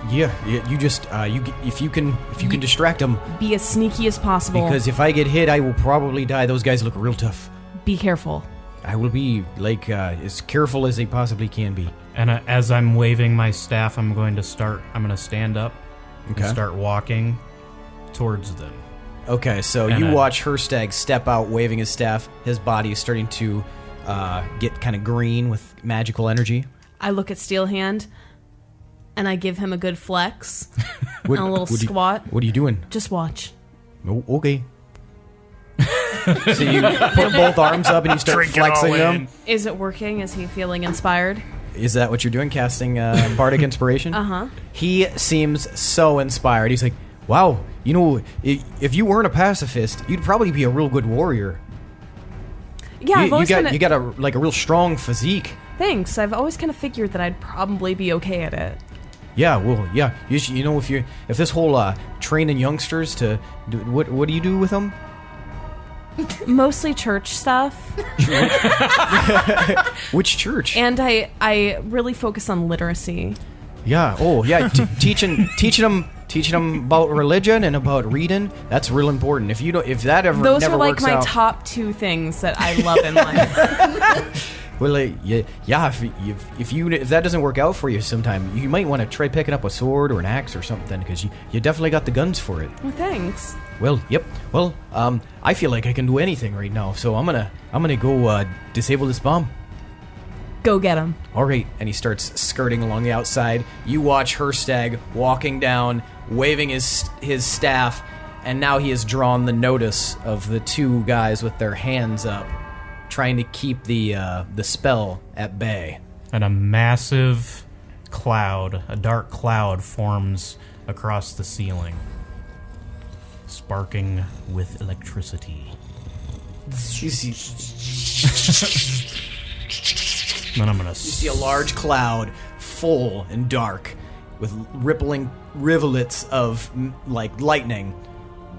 Yeah. You just if you can distract them, Be as sneaky as possible. because if I get hit, I will probably die. Those guys look real tough. Be careful. I will be like as careful as they possibly can be. And as I'm waving my staff, I'm going to stand up Okay. and start walking towards them. Okay, so And you I- watch Hirstag step out waving his staff. His body is starting to get kind of green with magical energy. I look at Steel Hand, and I give him a good flex What, and a little what squat. what are you doing? Just watch. Oh, okay. So you put both arms up and you start Drink it all flexing them. in. Is it working? Is he feeling inspired? Is that what you're doing, casting bardic inspiration? Uh-huh. He seems so inspired. He's like, wow, you know, if you weren't a pacifist, you'd probably be a real good warrior. Yeah, I've always you got a real strong physique. Thanks. I've always kind of figured that I'd probably be okay at it. Yeah, well, yeah. You know, if this whole training youngsters to do, what do you do with them? Mostly church stuff. Which church? And I really focus on literacy. Yeah. Oh, yeah. Teaching them about religion and about reading. That's real important. If that ever Those never are like works my out, top two things that I love in life. Well, yeah. If that doesn't work out for you sometime, you might want to try picking up a sword or an axe or something, because you definitely got the guns for it. Well, thanks. Well, yep. Well, I feel like I can do anything right now, so I'm gonna go disable this bomb. Go get him. All right, and he starts skirting along the outside. You watch Hirstag walking down, waving his staff, and now he has drawn the notice of the two guys with their hands up, trying to keep the spell at bay. And a massive cloud, a dark cloud, forms across the ceiling, sparking with electricity. You see, Then I'm gonna. you see a large cloud, full and dark, with rippling rivulets of like lightning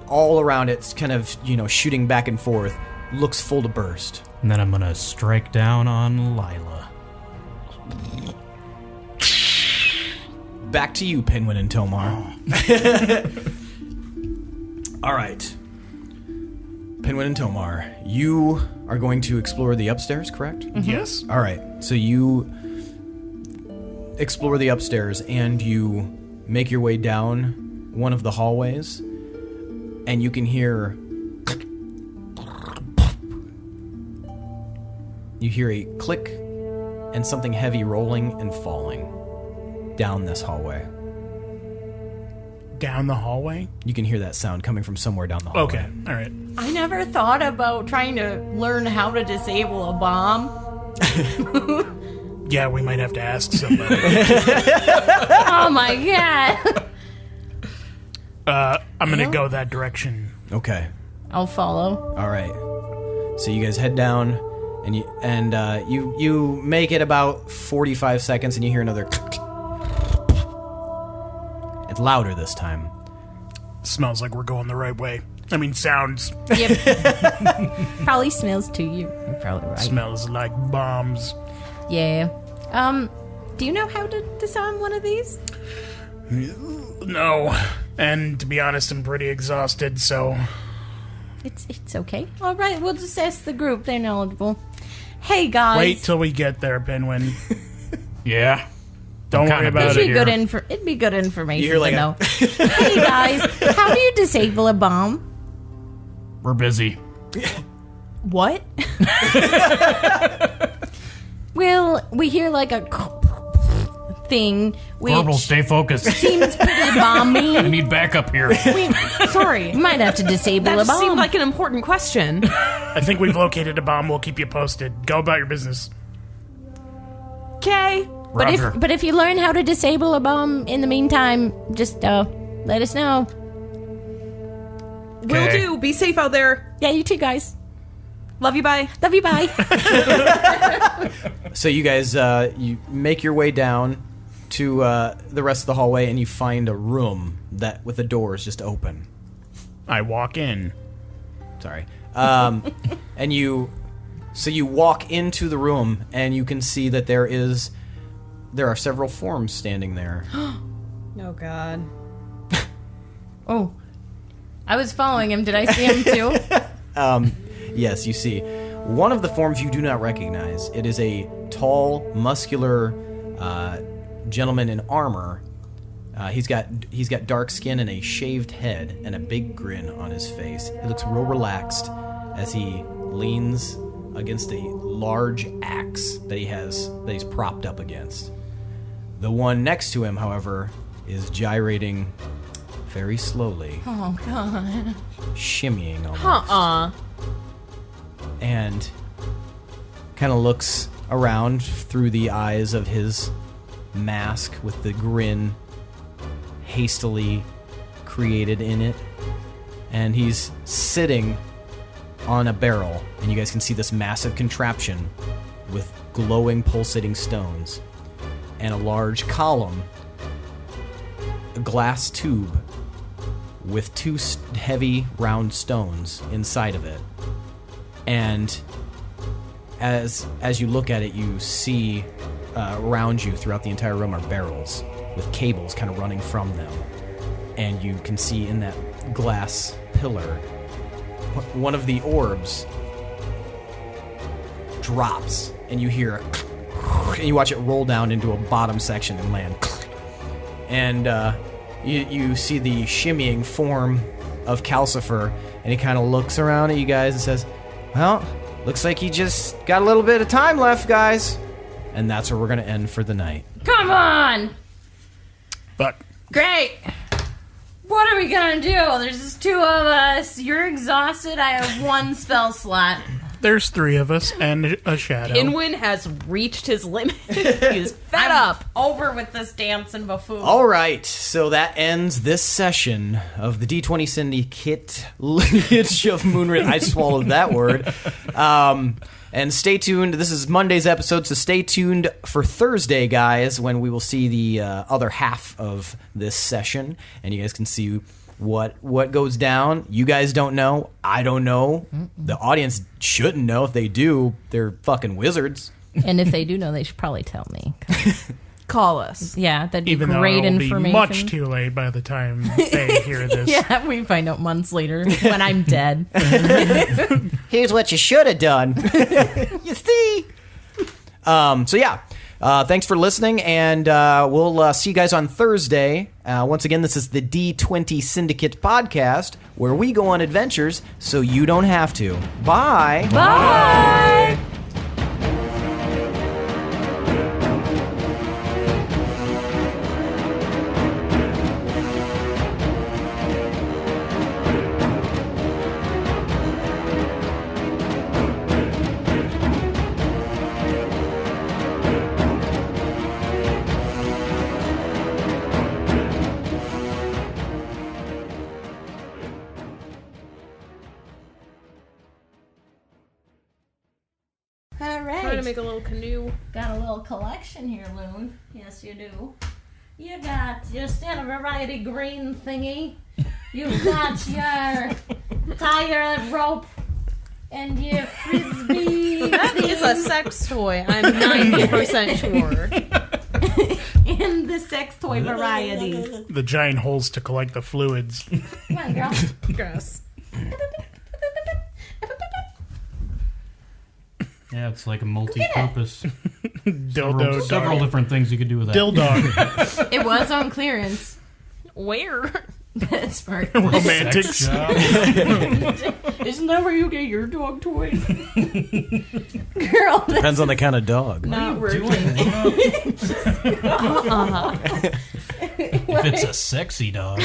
all around it, kind of shooting back and forth. Looks full to burst. And then I'm gonna strike down on Lila. Back to you, Pinwin and Tomar. All right. Pinwin and Tomar, you are going to explore the upstairs, correct? Mm-hmm. Yes. All right. So you explore the upstairs and you make your way down one of the hallways, and you can hear... You hear a click and something heavy rolling and falling down this hallway. Down the hallway? You can hear that sound coming from somewhere down the hallway. Okay, all right. I never thought about trying to learn how to disable a bomb. Yeah, we might have to ask somebody. Oh my god. I'm gonna go that direction. Okay. I'll follow. All right. So you guys head down, and you make it about 45 seconds, and you hear another. It's louder this time. Smells like we're going the right way. I mean, sounds. Yep. Probably smells too. You're probably right. Smells like bombs. Yeah. Do you know how to disarm one of these? No. And to be honest, I'm pretty exhausted, so... It's okay. All right, we'll just ask the group. They're knowledgeable. Hey, guys. Wait till we get there, Pinwin. Yeah. Don't worry about it. It'd be good information You hear like to know. Hey, guys, how do you disable a bomb? We're busy. What? Well, we hear like a thing, which Gorbel, stay focused. seems pretty bomby. I need backup here. Sorry. You might have to disable That a just bomb. seemed like an important question. I think we've located a bomb. We'll keep you posted. Go about your business. Okay. Roger. But if you learn how to disable a bomb in the meantime, just let us know. Will Okay. do. Be safe out there. Yeah, you too, guys. Love you. Bye. Love you. Bye. So you guys, you make your way down to the rest of the hallway, and you find a room that with the doors just open. I walk in. Sorry. And you walk into the room, and you can see that there are several forms standing there. Oh, God. Oh, I was following him. Did I see him too? Yes, you see. One of the forms you do not recognize. It is a tall, muscular gentleman in armor. He's got dark skin and a shaved head and a big grin on his face. He looks real relaxed as he leans against a large axe that he's propped up against. The one next to him, however, is gyrating very slowly. Oh God. Shimmying almost. And kind of looks around through the eyes of his mask with the grin hastily created in it. And he's sitting on a barrel, and you guys can see this massive contraption with glowing, pulsating stones and a large column, a glass tube with two heavy, round stones inside of it. And as you look at it, you see around you throughout the entire room are barrels with cables kind of running from them. And you can see in that glass pillar one of the orbs drops, and you hear and you watch it roll down into a bottom section and land. And you see the shimmying form of Calcifer, and he kind of looks around at you guys and says, well, looks like you just got a little bit of time left, guys. And that's where we're going to end for the night. Come on! But Great! What are we gonna do? There's just 2 of us. You're exhausted. I have 1 spell slot. there's 3 of us and a shadow. Pinwin has reached his limit. He's fed up. Over with this dancing buffoon. All right, so that ends this session of the D20 Syndicate Lineage of Moonreach. I swallowed that word. And stay tuned. This is Monday's episode, so stay tuned for Thursday, guys, when we will see the other half of this session, and you guys can see what goes down. You guys don't know. I don't know. The audience shouldn't know. If they do, they're fucking wizards. And if they do know, they should probably tell me. Call us. Yeah, that'd be Even great though it'll information. be much too late by the time they hear this. Yeah, we find out months later when I'm dead. Here's what you should have done. You see? So yeah, thanks for listening, and we'll see you guys on Thursday. Once again, this is the D20 Syndicate podcast, where we go on adventures so you don't have to. Bye. Bye! Trying to make a little canoe. Got a little collection here, Loon. Yes, you do. You got your stand variety green thingy. You've got your tire rope and your frisbee. That is a sex toy. I'm 90% sure. In the sex toy varieties. The giant holes to collect the fluids. Come on, girl. Gross. Yeah, it's like a multi-purpose. Dildo Several dog. different things you could do with that. Dildog. It was on clearance. Where? Pittsburgh. Romantics. Sex job. Isn't that where you get your dog toy? Girl, Depends on the kind of dog. not If it's a sexy dog.